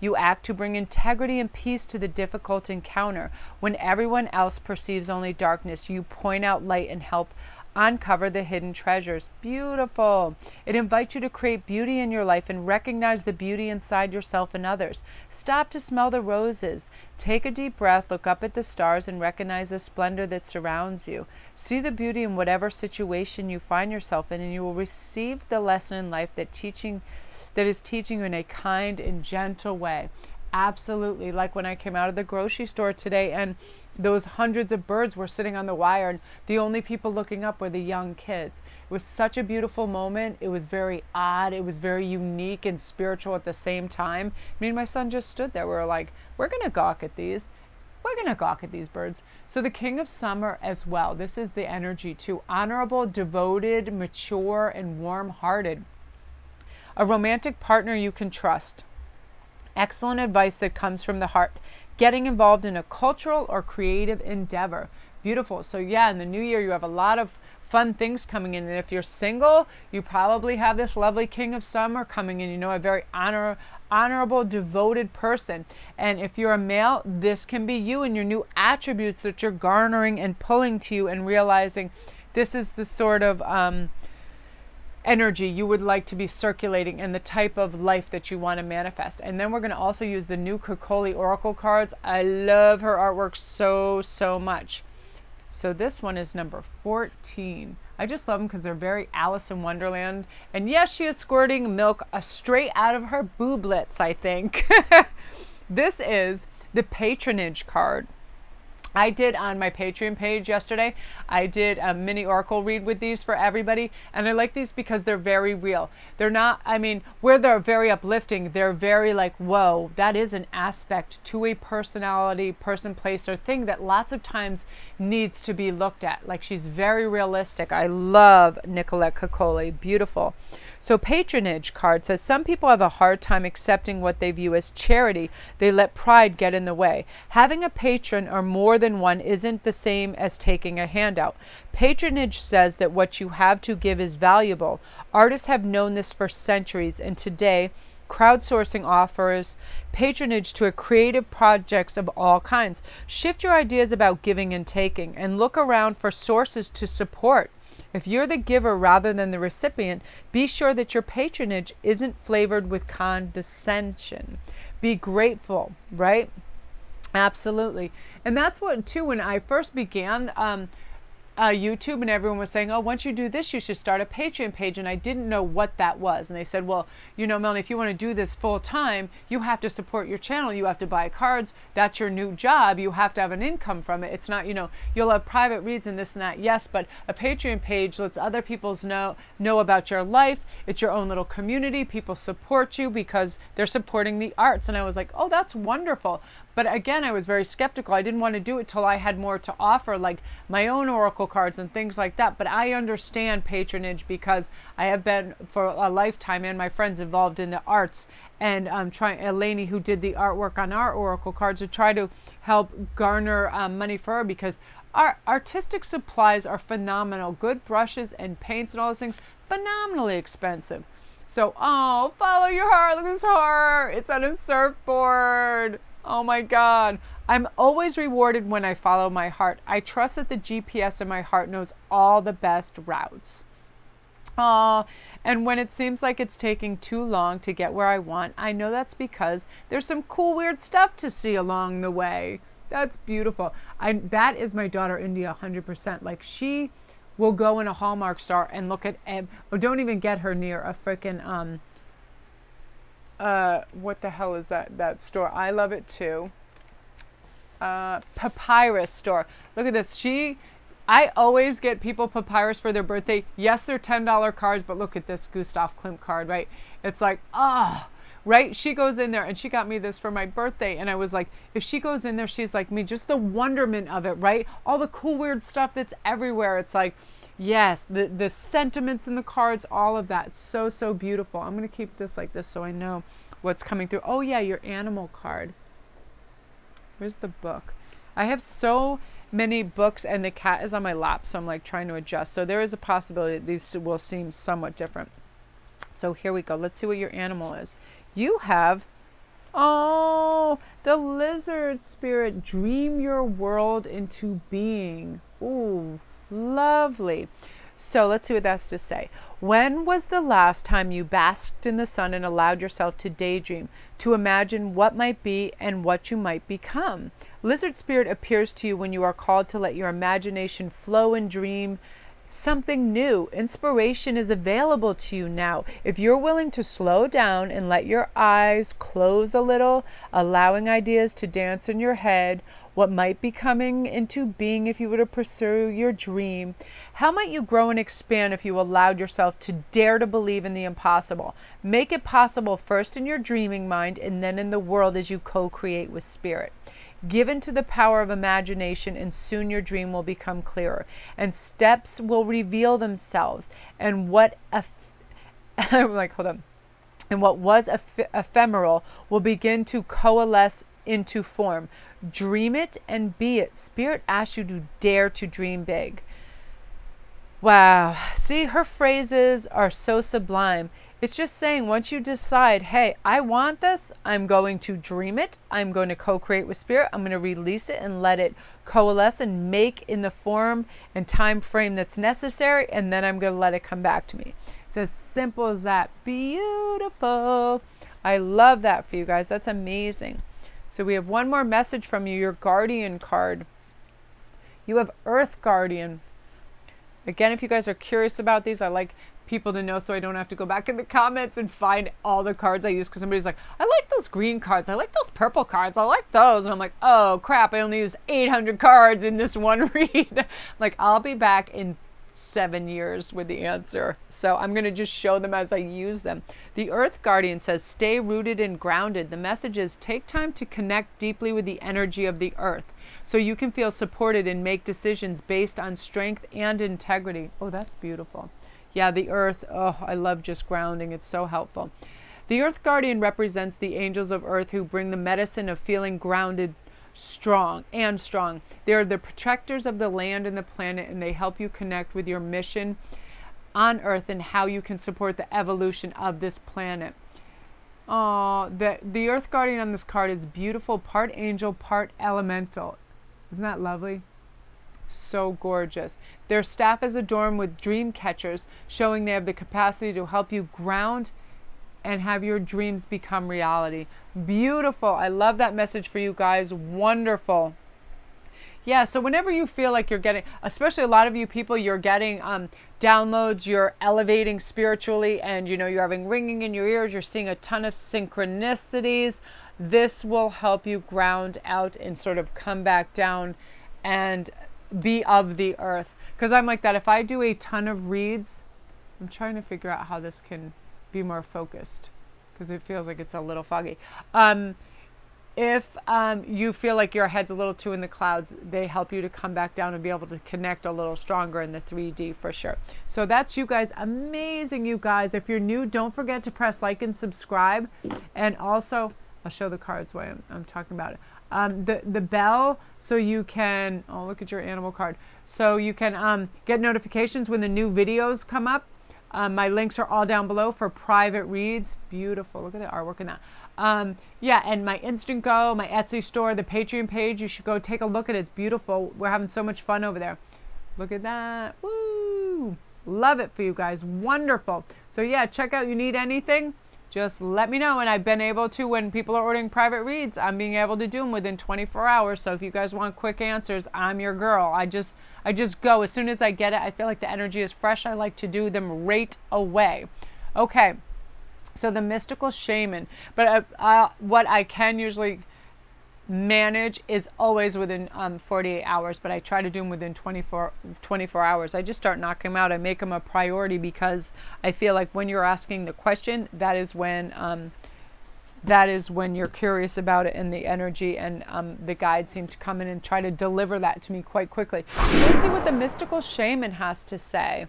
you act to bring integrity and peace to the difficult encounter. When everyone else perceives only darkness, you point out light and help uncover the hidden treasures. Beautiful. It invites you to create beauty in your life and recognize the beauty inside yourself and others. Stop to smell the roses. Take a deep breath, look up at the stars, and recognize the splendor that surrounds you. See the beauty in whatever situation you find yourself in, and you will receive the lesson in life that is teaching you in a kind and gentle way. Absolutely. Like when I came out of the grocery store today and those hundreds of birds were sitting on the wire and the only people looking up were the young kids. It was such a beautiful moment. It was very odd. It was very unique and spiritual at the same time. Me and my son just stood there. We were like, we're going to gawk at these. We're going to gawk at these birds. So the king of summer as well. This is the energy too. Honorable, devoted, mature, and warm-hearted. A romantic partner you can trust. Excellent advice that comes from the heart. Getting involved in a cultural or creative endeavor. Beautiful. So yeah, in the new year, you have a lot of fun things coming in. And if you're single, you probably have this lovely king of summer coming in. You know, a very honorable, devoted person. And if you're a male, this can be you and your new attributes that you're garnering and pulling to you and realizing this is the sort of energy you would like to be circulating and the type of life that you want to manifest. And then we're going to also use the new Kokoli Oracle cards. I love her artwork so much. So this one is number 14. I just love them because they're very Alice in Wonderland. And yes, she is squirting milk straight out of her booblets, I think. This is the patronage card. I did on my Patreon page yesterday, I did a mini oracle read with these for everybody. And I like these because they're very real. They're not, I mean, where they're very uplifting, they're very like, whoa, that is an aspect to a personality, person, place, or thing that lots of times needs to be looked at. Like she's very realistic. I love Nicolette Kokoli, beautiful. So patronage card says, some people have a hard time accepting what they view as charity. They let pride get in the way. Having a patron or more than one isn't the same as taking a handout. Patronage says that what you have to give is valuable. Artists have known this for centuries, and today crowdsourcing offers patronage to creative projects of all kinds. Shift your ideas about giving and taking and look around for sources to support. If you're the giver rather than the recipient, be sure that your patronage isn't flavored with condescension. Be grateful, right? Absolutely. And that's what, too, when I first began YouTube and everyone was saying, oh, once you do this, you should start a Patreon page. And I didn't know what that was. And they said, well, you know, Melanie, if you want to do this full time, you have to support your channel. You have to buy cards. That's your new job. You have to have an income from it. It's not, you know, you'll have private reads and this and that. Yes, but a Patreon page lets other people know about your life. It's your own little community. People support you because they're supporting the arts. And I was like, oh, that's wonderful. But again, I was very skeptical. I didn't want to do it till I had more to offer, like my own oracle cards and things like that. But I understand patronage because I have been for a lifetime, and my friends involved in the arts, and Eleni, who did the artwork on our oracle cards, to try to help garner money for her, because our artistic supplies are phenomenal. Good brushes and paints and all those things, phenomenally expensive. So, oh, follow your heart. Look at this heart. It's on a surfboard. Oh my God. I'm always rewarded when I follow my heart. I trust that the GPS in my heart knows all the best routes. Oh, and when it seems like it's taking too long to get where I want, I know that's because there's some cool, weird stuff to see along the way. That's beautiful. That is my daughter, India, 100%. Like, she will go in a Hallmark store and look at, or don't even get her near a freaking, what the hell is that store? I love it too. Papyrus store. Look at this. I always get people papyrus for their birthday. Yes, they're $10 cards, but look at this Gustav Klimt card, right? It's like, ah, right? She goes in there, and she got me this for my birthday, and I was like, if she goes in there, she's like me. Just the wonderment of it, right? All the cool, weird stuff that's everywhere. It's like, yes, the sentiments in the cards, all of that. So, so beautiful. I'm going to keep this like this so I know what's coming through. Oh, yeah, your animal card. Where's the book? I have so many books, and the cat is on my lap, so I'm like trying to adjust. So there is a possibility that these will seem somewhat different. So here we go. Let's see what your animal is. You have, oh, the lizard spirit. Dream your world into being. Ooh, lovely. So let's see what that's to say. When was the last time you basked in the sun and allowed yourself to daydream, to imagine what might be and what you might become? Lizard spirit appears to you when you are called to let your imagination flow and dream something new. Inspiration is available to you now. If you're willing to slow down and let your eyes close a little, allowing ideas to dance in your head, what might be coming into being if you were to pursue your dream, how might you grow and expand if you allowed yourself to dare to believe in the impossible? Make it possible first in your dreaming mind and then in the world as you co-create with spirit. Give into the power of imagination and soon your dream will become clearer and steps will reveal themselves and what I'm like, hold on. And what was ephemeral will begin to coalesce into form. Dream it and be it. Spirit asks you to dare to dream big. Wow. See, her phrases are so sublime. It's just saying once you decide, hey, I want this, I'm going to dream it. I'm going to co-create with spirit. I'm going to release it and let it coalesce and make in the form and time frame that's necessary. And then I'm going to let it come back to me. It's as simple as that. Beautiful. I love that for you guys. That's amazing. So we have one more message from you, your guardian card. You have Earth Guardian. Again, if you guys are curious about these, I like people to know so I don't have to go back in the comments and find all the cards I use, because somebody's like, I like those green cards, I like those purple cards, I like those, and I'm like, oh crap, I only use 800 cards in this one read. Like, I'll be back in 7 years with the answer, so I'm going to just show them as I use them. The Earth Guardian says, stay rooted and grounded. The message is, take time to connect deeply with the energy of the earth so you can feel supported and make decisions based on strength and integrity. Oh, that's beautiful. Yeah, the earth, oh, I love just grounding. It's so helpful. The Earth Guardian represents the angels of earth who bring the medicine of feeling grounded, strong. They are the protectors of the land and the planet, and they help you connect with your mission on earth and how you can support the evolution of this planet. Oh, the Earth Guardian on this card is beautiful, part angel, part elemental. Isn't that lovely? So gorgeous. Their staff is adorned with dream catchers, showing they have the capacity to help you ground and have your dreams become reality. Beautiful. I love that message for you guys. Wonderful. Yeah, so whenever you feel like you're getting, especially a lot of you people, you're getting downloads, you're elevating spiritually, and you know, you're having ringing in your ears, you're seeing a ton of synchronicities, this will help you ground out and sort of come back down and be of the earth. Because I'm like that. If I do a ton of reads, I'm trying to figure out how this can be more focused because it feels like it's a little foggy. If you feel like your head's a little too in the clouds, they help you to come back down and be able to connect a little stronger in the 3D for sure. So that's you guys. Amazing, you guys. If you're new, don't forget to press like and subscribe. And also, I'll show the cards while I'm talking about it. The bell, so you can, oh, look at your animal card. So you can get notifications when the new videos come up. My links are all down below for private reads. Beautiful. Look at the artwork in that. Yeah, and my Instantgo, my Etsy store, the Patreon page, you should go take a look at it. It's beautiful. We're having so much fun over there. Look at that. Woo! Love it for you guys. Wonderful. So yeah, check out, you need anything, just let me know. And I've been able to, when people are ordering private reads, I'm being able to do them within 24 hours. So if you guys want quick answers, I'm your girl. I just go as soon as I get it. I feel like the energy is fresh. I like to do them right away. Okay. So the mystical shaman, but what I can usually manage is always within 48 hours, but I try to do them within 24 hours. I just start knocking them out. I make them a priority because I feel like when you're asking the question, that is when you're curious about it, and the energy and the guides seem to come in and try to deliver that to me quite quickly. So let's see what the mystical shaman has to say.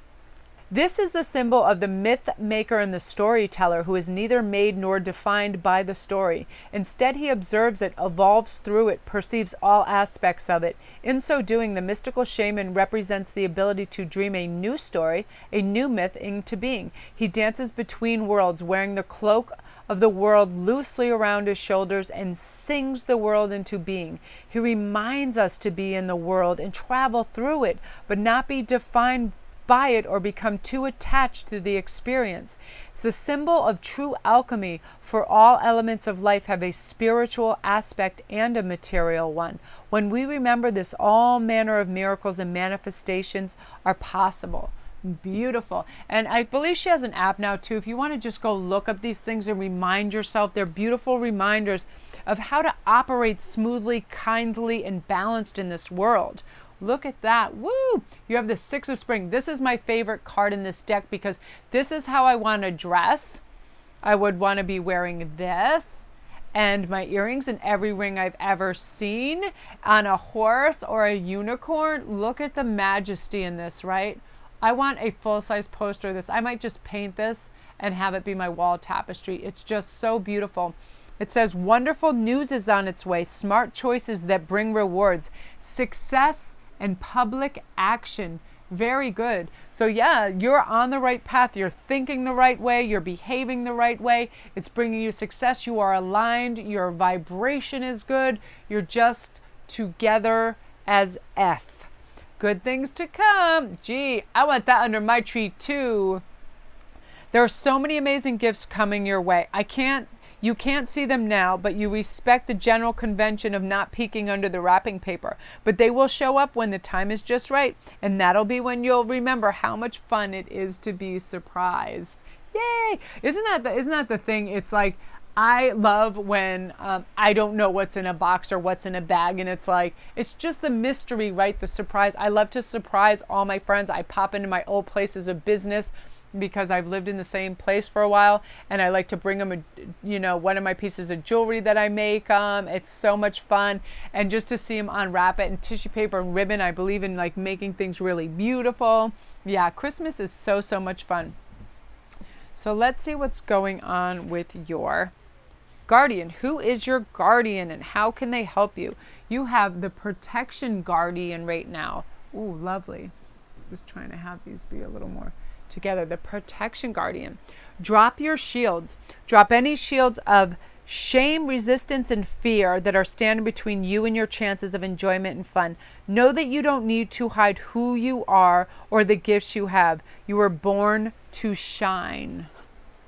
This is the symbol of the myth maker and the storyteller who is neither made nor defined by the story. Instead, he observes it, evolves through it, perceives all aspects of it. In so doing, the mystical shaman represents the ability to dream a new story, a new myth into being. He dances between worlds, wearing the cloak of the world loosely around his shoulders, and sings the world into being. He reminds us to be in the world and travel through it, but not be defined by it or become too attached to the experience. It's a symbol of true alchemy, for all elements of life have a spiritual aspect and a material one. When we remember this, all manner of miracles and manifestations are possible. Beautiful. And I believe she has an app now too. If you want to just go look up these things and remind yourself, they're beautiful reminders of how to operate smoothly, kindly, and balanced in this world. Look at that. Woo! You have the Six of Spring. This is my favorite card in this deck because this is how I want to dress. I would want to be wearing this and my earrings and every ring I've ever seen on a horse or a unicorn. Look at the majesty in this, right? I want a full-size poster of this. I might just paint this and have it be my wall tapestry. It's just so beautiful. It says, wonderful news is on its way. Smart choices that bring rewards. Success and public action. Very good. So yeah, you're on the right path. You're thinking the right way. You're behaving the right way. It's bringing you success. You are aligned. Your vibration is good. You're just together as F. Good things to come. Gee, I want that under my tree too. There are so many amazing gifts coming your way. You can't see them now, but you respect the general convention of not peeking under the wrapping paper. But they will show up when the time is just right, and that'll be when you'll remember how much fun it is to be surprised. Yay! Isn't that the thing? It's like, I love when I don't know what's in a box or what's in a bag, and it's like, it's just the mystery, right? The surprise. I love to surprise all my friends. I pop into my old places of business because I've lived in the same place for a while, and I like to bring them one of my pieces of jewelry that I make. It's so much fun, and just to see them unwrap it in tissue paper and ribbon. I believe in like making things really beautiful. Yeah, Christmas is so much fun. So let's see what's going on with your guardian. Who is your guardian and how can they help you? You have the protection guardian right now. Ooh, lovely. Just trying to have these be a little more together. The protection guardian. Drop your shields. Drop any shields of shame, resistance, and fear that are standing between you and your chances of enjoyment and fun. Know that you don't need to hide who you are or the gifts you have. You were born to shine.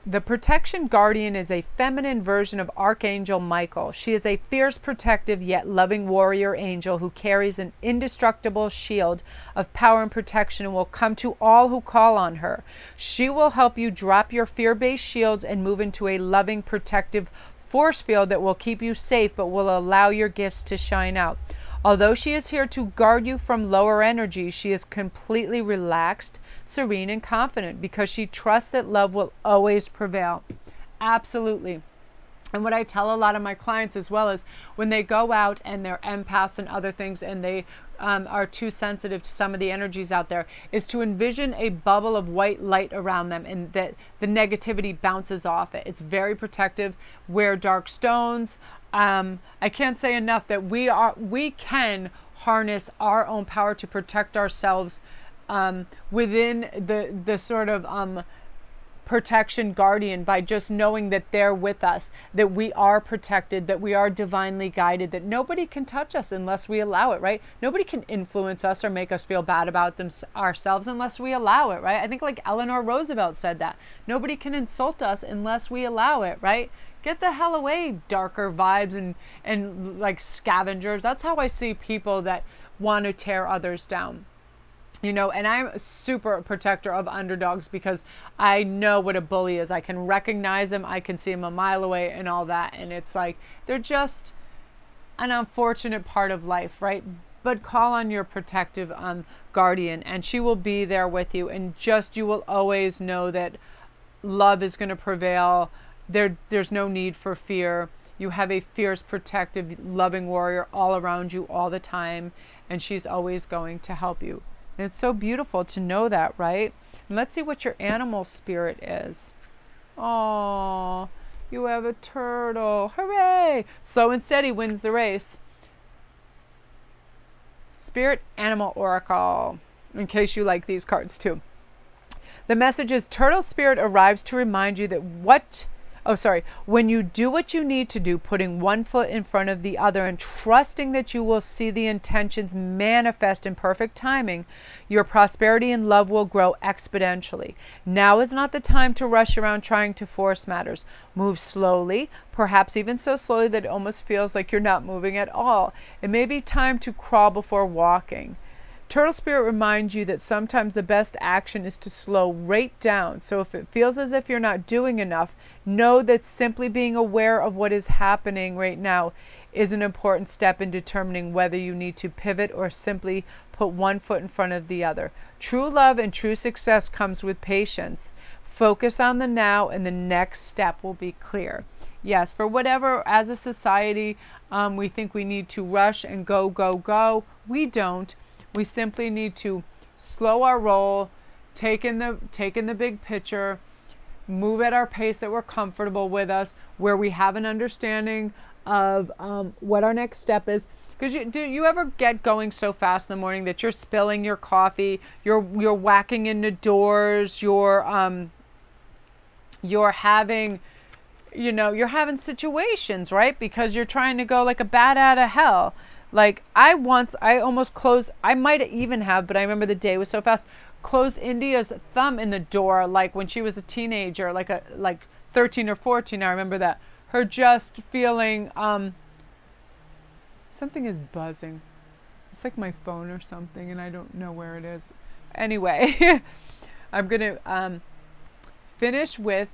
The protection guardian is a feminine version of Archangel Michael. She is a fierce, protective, yet loving warrior angel who carries an indestructible shield of power and protection and will come to all who call on her. She will help you drop your fear-based shields and move into a loving, protective force field that will keep you safe but will allow your gifts to shine out. Although she is here to guard you from lower energy, she is completely relaxed, serene, and confident because she trusts that love will always prevail. Absolutely. And what I tell a lot of my clients as well is when they go out and they're empaths and other things and they are too sensitive to some of the energies out there, is to envision a bubble of white light around them and that the negativity bounces off it. It's very protective. Wear dark stones. I can't say enough that we can harness our own power to protect ourselves within the sort of protection guardian by just knowing that they're with us, that we are protected, that we are divinely guided, that nobody can touch us unless we allow it, right? Nobody can influence us or make us feel bad about ourselves unless we allow it, right? I think like Eleanor Roosevelt said that. Nobody can insult us unless we allow it, right? Get the hell away, darker vibes and like scavengers. That's how I see people that want to tear others down. You know, and I'm a super protector of underdogs because I know what a bully is. I can recognize them. I can see them a mile away and all that. And it's like, they're just an unfortunate part of life, right? But call on your protective guardian and she will be there with you. And just, you will always know that love is going to prevail. There's no need for fear. You have a fierce, protective, loving warrior all around you all the time. And she's always going to help you. And it's so beautiful to know that, right? And let's see what your animal spirit is. Oh, you have a turtle. Hooray! Slow and steady wins the race. Spirit Animal Oracle, in case you like these cards too. The message is, Turtle Spirit arrives to remind you that oh, sorry, when you do what you need to do, putting one foot in front of the other and trusting that you will see the intentions manifest in perfect timing, your prosperity and love will grow exponentially. Now is not the time to rush around trying to force matters. Move slowly, perhaps even so slowly that it almost feels like you're not moving at all. It may be time to crawl before walking. Turtle Spirit reminds you that sometimes the best action is to slow right down. So if it feels as if you're not doing enough, know that simply being aware of what is happening right now is an important step in determining whether you need to pivot or simply put one foot in front of the other. True love and true success comes with patience. Focus on the now and the next step will be clear. Yes, for whatever, as a society, we think we need to rush and go, go, go. We don't. We simply need to slow our roll, take in the big picture, move at our pace that we're comfortable with us, where we have an understanding of what our next step is. Because do you ever get going so fast in the morning that you're spilling your coffee, you're whacking into doors, you're having, you're having situations, right? Because you're trying to go like a bat out of hell. Like I almost closed, I might even have, but I remember the day was so fast, closed India's thumb in the door, like when she was a teenager, like 13 or 14. I remember that. Her just feeling, something is buzzing. It's like my phone or something, and I don't know where it is. Anyway, I'm going to finish with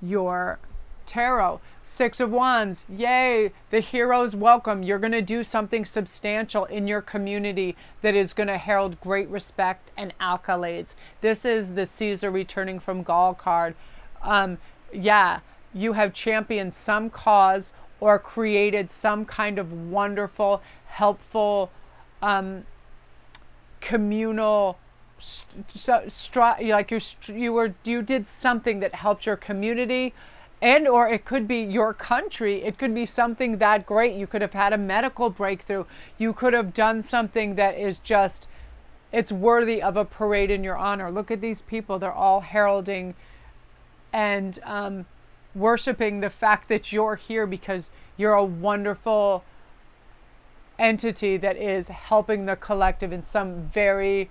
your tarot. Six of Wands, yay, the hero's welcome. You're going to do something substantial in your community that is going to herald great respect and accolades. This is the Caesar returning from Gaul card. Yeah, you have championed some cause or created some kind of wonderful, helpful, communal, you did something that helped your community. And or it could be your country. It could be something that great. You could have had a medical breakthrough. You could have done something that is just, it's worthy of a parade in your honor. Look at these people. They're all heralding and worshiping the fact that you're here because you're a wonderful entity that is helping the collective in some very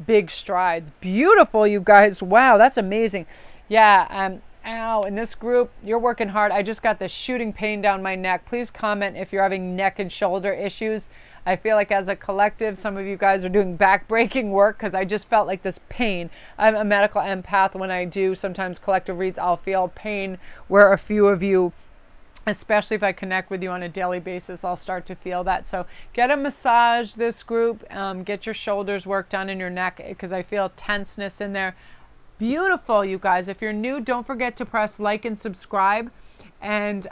big strides. Beautiful, you guys. Wow, that's amazing. Yeah, ow, in this group, you're working hard. I just got this shooting pain down my neck. Please comment if you're having neck and shoulder issues. I feel like as a collective, some of you guys are doing back-breaking work because I just felt like this pain. I'm a medical empath. When I do sometimes collective reads, I'll feel pain where a few of you, especially if I connect with you on a daily basis, I'll start to feel that. So get a massage, this group. Get your shoulders worked on and your neck because I feel tenseness in there. Beautiful, you guys. If you're new, don't forget to press like and subscribe. And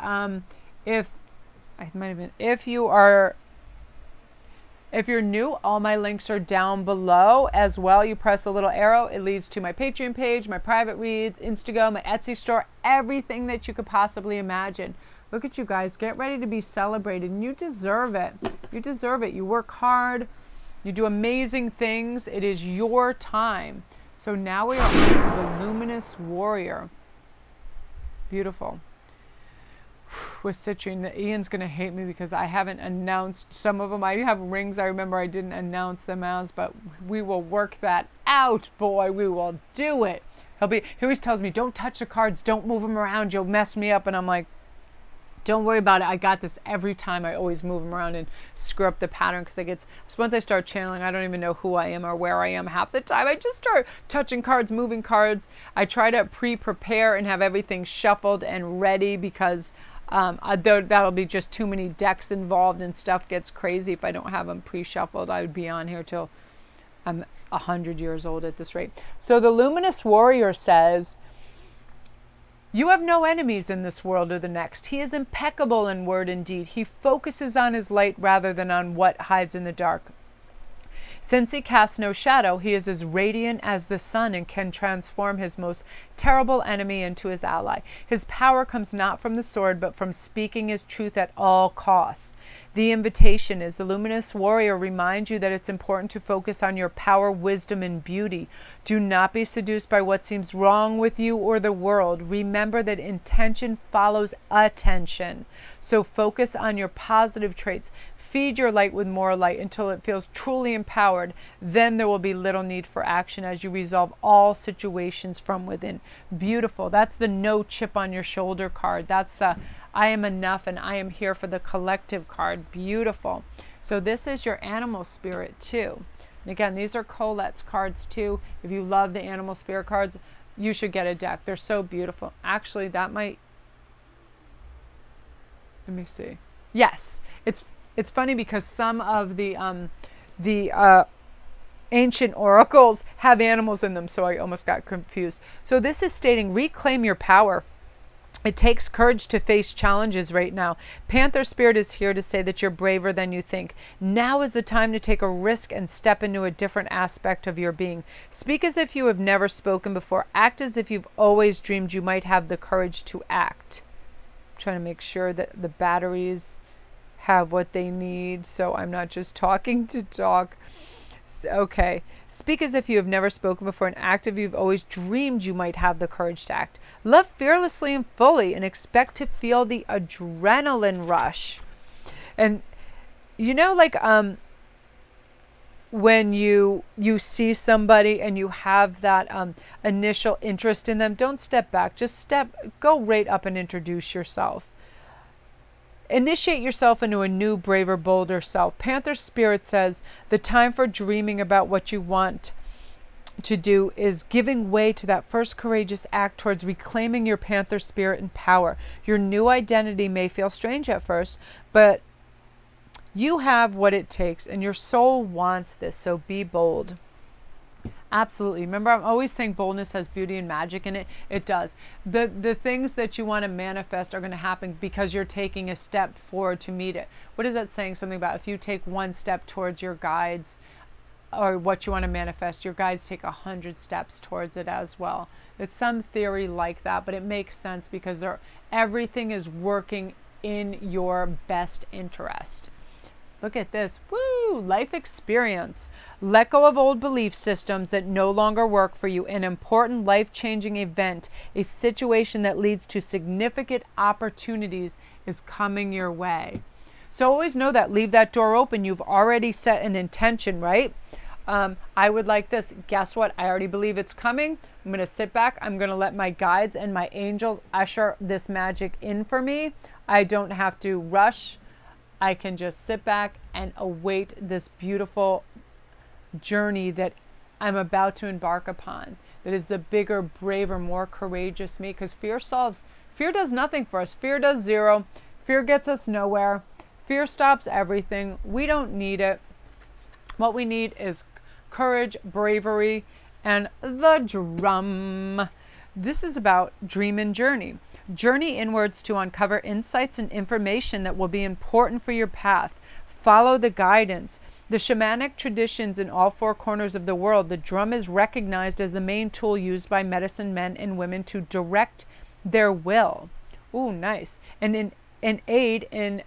if you're new, all my links are down below as well. You press a little arrow, it leads to my Patreon page, my private reads, Instantgo, my Etsy store, everything that you could possibly imagine. Look at you guys. Get ready to be celebrated. And you deserve it. You deserve it. You work hard. You do amazing things. It is your time. So now we are on to the Luminous Warrior. Beautiful. With Citrine, Ian's going to hate me because I haven't announced some of them. I have rings I remember I didn't announce them as, but we will work that out, boy. We will do it. He always tells me, don't touch the cards, don't move them around, you'll mess me up. And I'm like, don't worry about it. I got this every time. I always move them around and screw up the pattern because once I start channeling, I don't even know who I am or where I am half the time. I just start touching cards, moving cards. I try to pre-prepare and have everything shuffled and ready because that'll be just too many decks involved and stuff gets crazy if I don't have them pre-shuffled. I would be on here till I'm 100 years old at this rate. So the Luminous Warrior says, you have no enemies in this world or the next. He is impeccable in word and deed. He focuses on his light rather than on what hides in the dark. Since he casts no shadow, he is as radiant as the sun and can transform his most terrible enemy into his ally. His power comes not from the sword, but from speaking his truth at all costs. The invitation is the luminous warrior reminds you that it's important to focus on your power, wisdom, and beauty. Do not be seduced by what seems wrong with you or the world. Remember that intention follows attention. So focus on your positive traits. Feed your light with more light until it feels truly empowered. Then there will be little need for action as you resolve all situations from within. Beautiful. That's the no chip on your shoulder card. That's the I am enough and I am here for the collective card. Beautiful. So this is your animal spirit too. And again, these are Colette's cards too. If you love the animal spirit cards, you should get a deck. They're so beautiful. Actually, that might, let me see. Yes, it's funny because some of the ancient oracles have animals in them, so I almost got confused. So this is stating, reclaim your power. It takes courage to face challenges right now. Panther Spirit is here to say that you're braver than you think. Now is the time to take a risk and step into a different aspect of your being. Speak as if you have never spoken before. Act as if you've always dreamed you might have the courage to act. I'm trying to make sure that the batteries have what they need, so I'm not just talking to talk. Okay. Speak as if you have never spoken before and act as if you've always dreamed you might have the courage to act. Love fearlessly and fully and expect to feel the adrenaline rush. And you know, like when you see somebody and you have that initial interest in them, don't step back. Just go right up and introduce yourself. Initiate yourself into a new, braver, bolder self. Panther Spirit says the time for dreaming about what you want to do is giving way to that first courageous act towards reclaiming your Panther Spirit and power. Your new identity may feel strange at first, but you have what it takes and your soul wants this, so be bold. Absolutely. Remember, I'm always saying boldness has beauty and magic in it. It does. The things that you want to manifest are going to happen because you're taking a step forward to meet it. What is that saying? Something about if you take one step towards your guides or what you want to manifest, your guides take 100 steps towards it as well. It's some theory like that, but it makes sense because everything is working in your best interest. Look at this. Woo! Life experience. Let go of old belief systems that no longer work for you. An important life-changing event, a situation that leads to significant opportunities is coming your way. So always know that. Leave that door open. You've already set an intention, right? I would like this. Guess what? I already believe it's coming. I'm going to sit back. I'm going to let my guides and my angels usher this magic in for me. I don't have to rush. I can just sit back and await this beautiful journey that I'm about to embark upon. That is the bigger, braver, more courageous me. Because fear does nothing for us. Fear does zero. Fear gets us nowhere. Fear stops everything. We don't need it. What we need is courage, bravery, and the drum. This is about dream and journey. Journey inwards to uncover insights and information that will be important for your path. Follow the guidance. The shamanic traditions in all four corners of the world, the drum is recognized as the main tool used by medicine men and women to direct their will. Ooh, nice. And an aid in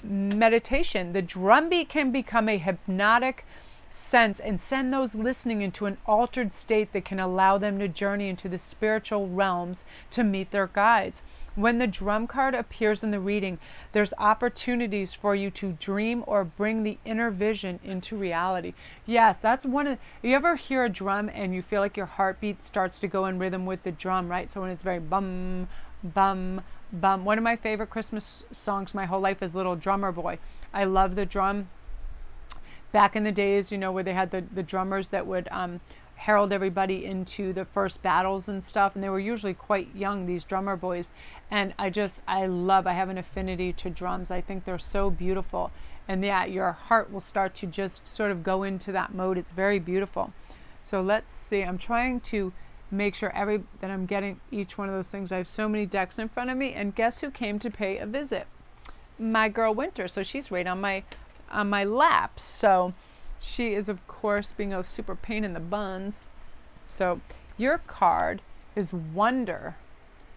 meditation. The drumbeat can become a hypnotic sense and send those listening into an altered state that can allow them to journey into the spiritual realms to meet their guides. When the drum card appears in the reading, there's opportunities for you to dream or bring the inner vision into reality. Yes, that's one of, you ever hear a drum and you feel like your heartbeat starts to go in rhythm with the drum, right? So when it's very bum, bum, bum. One of my favorite Christmas songs my whole life is Little Drummer Boy. I love the drum. Back in the days, you know, where they had the drummers that would herald everybody into the first battles and stuff, and they were usually quite young, these drummer boys. And I have an affinity to drums. I think they're so beautiful. And yeah, your heart will start to just sort of go into that mode. It's very beautiful. So let's see. I'm trying to make sure that I'm getting each one of those things. I have so many decks in front of me, and guess who came to pay a visit? My girl Winter. So she's right on my lap. So She is, of course, being a super pain in the buns. So your card is wonder.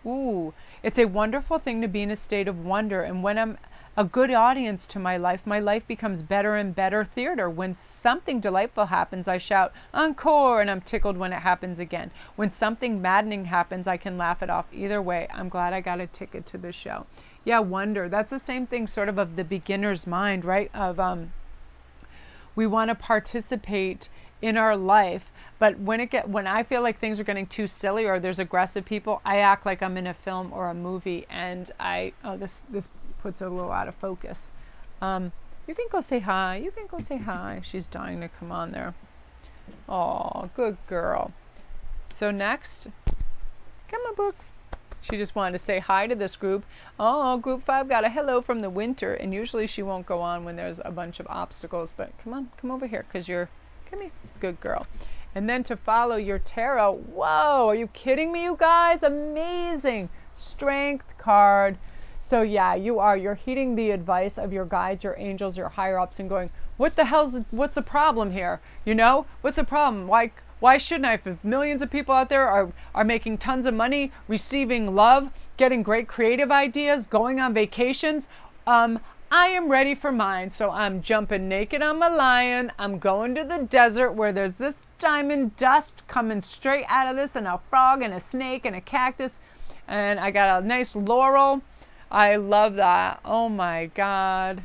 Ooh, it's a wonderful thing to be in a state of wonder. And when I'm a good audience to my life becomes better and better theater. When something delightful happens, I shout, encore, and I'm tickled when it happens again. When something maddening happens, I can laugh it off. Either way, I'm glad I got a ticket to the show. Yeah, wonder. That's the same thing sort of the beginner's mind, right? Of we want to participate in our life, but when I feel like things are getting too silly or there's aggressive people, I act like I'm in a film or a movie, and this puts it a little out of focus. You can go say hi. You can go say hi. She's dying to come on there. Oh, good girl. So next, come on, book. She just wanted to say hi to this group. Oh, group 5 got a hello from the winter, and usually she won't go on when there's a bunch of obstacles, but come on, come over here, because come here, good girl. And then to follow your tarot, whoa, are you kidding me, you guys? Amazing. Strength card. So yeah, you're heeding the advice of your guides, your angels, your higher ups, and going, what's the problem here? You know, what's the problem? Why shouldn't I? If millions of people out there are making tons of money, receiving love, getting great creative ideas, going on vacations, I am ready for mine. So I'm jumping naked on my lion. I'm going to the desert where there's this diamond dust coming straight out of this, and a frog and a snake and a cactus, and I got a nice laurel. I love that. Oh my God.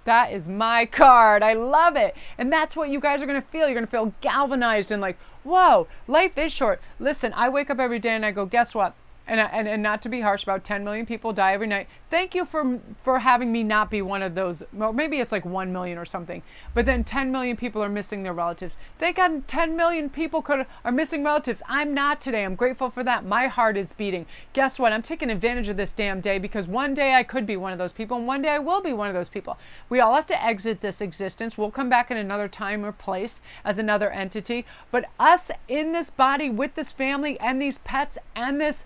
That is my card. I love it. And that's what you guys are going to feel. You're going to feel galvanized and like, whoa, life is short. Listen, I wake up every day and I go, guess what? And not to be harsh, about 10 million people die every night. Thank you for having me not be one of those. Well, maybe it's like 1 million or something. But then 10 million people are missing their relatives. Thank God 10 million people are missing relatives. I'm not today. I'm grateful for that. My heart is beating. Guess what? I'm taking advantage of this damn day, because one day I could be one of those people, and one day I will be one of those people. We all have to exit this existence. We'll come back in another time or place as another entity. But us in this body with this family and these pets and this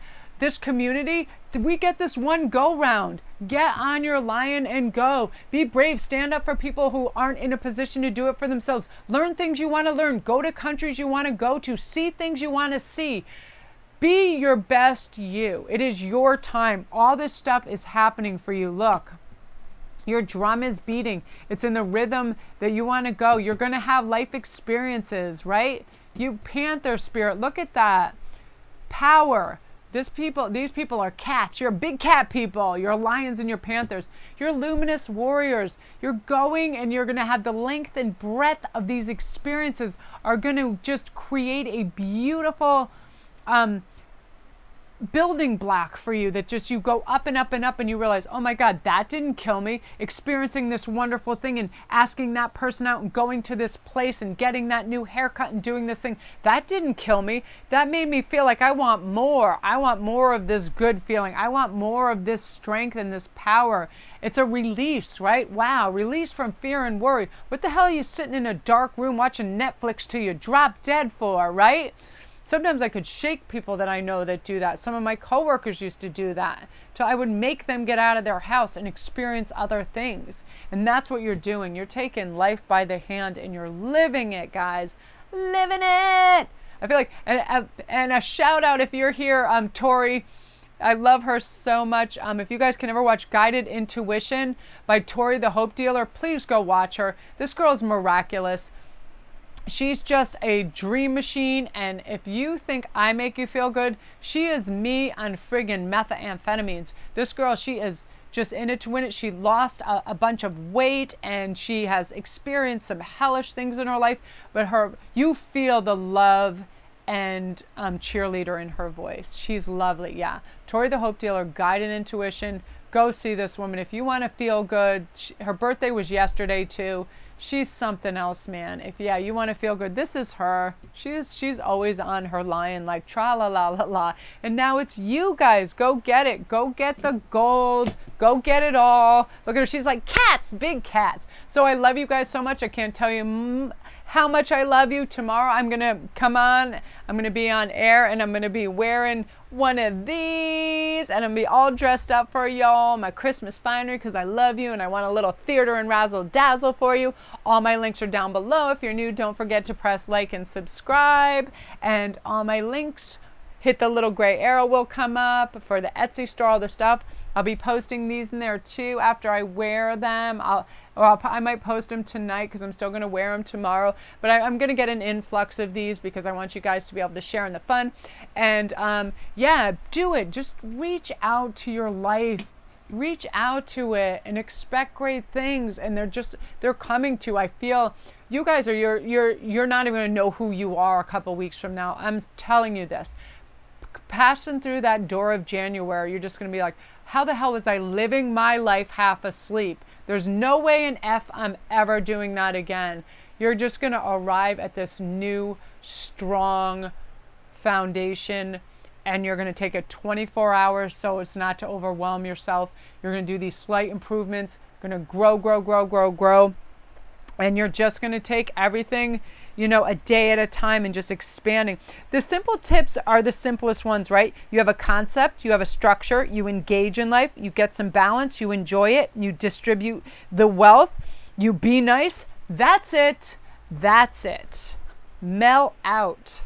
community, we get this one go round. Get on your lion and go. Be brave. Stand up for people who aren't in a position to do it for themselves. Learn things you want to learn. Go to countries you want to go to. See things you want to see. Be your best you. It is your time. All this stuff is happening for you. Look, your drum is beating. It's in the rhythm that you want to go. You're going to have life experiences, right? You panther spirit. Look at that. Power. These people are cats. You're big cat people. You're lions and you're panthers. You're luminous warriors. You're going, and you're going to have the length and breadth of these experiences are going to just create a beautiful building block for you, that just you go up and up and up, and you realize, oh my God, that didn't kill me. Experiencing this wonderful thing and asking that person out and going to this place and getting that new haircut and doing this thing, that didn't kill me. That made me feel like I want more. I want more of this good feeling. I want more of this strength and this power. It's a release, right? Wow, release from fear and worry. What the hell are you sitting in a dark room watching Netflix till you drop dead for, right? Sometimes I could shake people that I know that do that. Some of my coworkers used to do that. So I would make them get out of their house and experience other things. And that's what you're doing. You're taking life by the hand and you're living it, guys. Living it! I feel like, and a shout out if you're here, Tori. I love her so much. If you guys can ever watch Guided Intuition by Tori the Hope Dealer, please go watch her. This girl is miraculous. She's just a dream machine, and if you think I make you feel good, she is me on friggin' methamphetamines. This girl, she is just in it to win it. She lost a bunch of weight, and she has experienced some hellish things in her life, but you feel the love and cheerleader in her voice. She's lovely. Yeah, Tori the Hope Dealer, Guided Intuition. Go see this woman if you want to feel good. Her birthday was yesterday too. She's something else, man. If you want to feel good, this is her. She's always on her lion, like tra la la la la. And now it's you guys. Go get it. Go get the gold. Go get it all. Look at her. She's like cats, big cats. So I love you guys so much. I can't tell you how much I love you. Tomorrow I'm gonna come on. I'm gonna be on air, and I'm gonna be wearing one of these, and I'm gonna be all dressed up for y'all, my Christmas finery, because I love you and I want a little theater and razzle dazzle for you. All my links are down below. If you're new, don't forget to press like and subscribe, and all my links, hit the little gray arrow, will come up for the Etsy store, all the stuff. I'll be posting these in there too after I wear them. I might post them tonight because I'm still going to wear them tomorrow. But I'm going to get an influx of these because I want you guys to be able to share in the fun. And yeah, do it. Just reach out to your life. Reach out to it and expect great things. And they're coming to. I feel you guys are, you're not even going to know who you are a couple weeks from now. I'm telling you this. Passing through that door of January, you're just going to be like, how the hell was I living my life half asleep? There's no way in F I'm ever doing that again. You're just going to arrive at this new, strong foundation, and you're going to take it 24 hours so it's not to overwhelm yourself. You're going to do these slight improvements. You're going to grow, grow, grow, grow, grow. And you're just going to take everything, you know, a day at a time and just expanding. The simple tips are the simplest ones, right? You have a concept, you have a structure, you engage in life, you get some balance, you enjoy it, you distribute the wealth, you be nice. That's it. That's it. Mel out.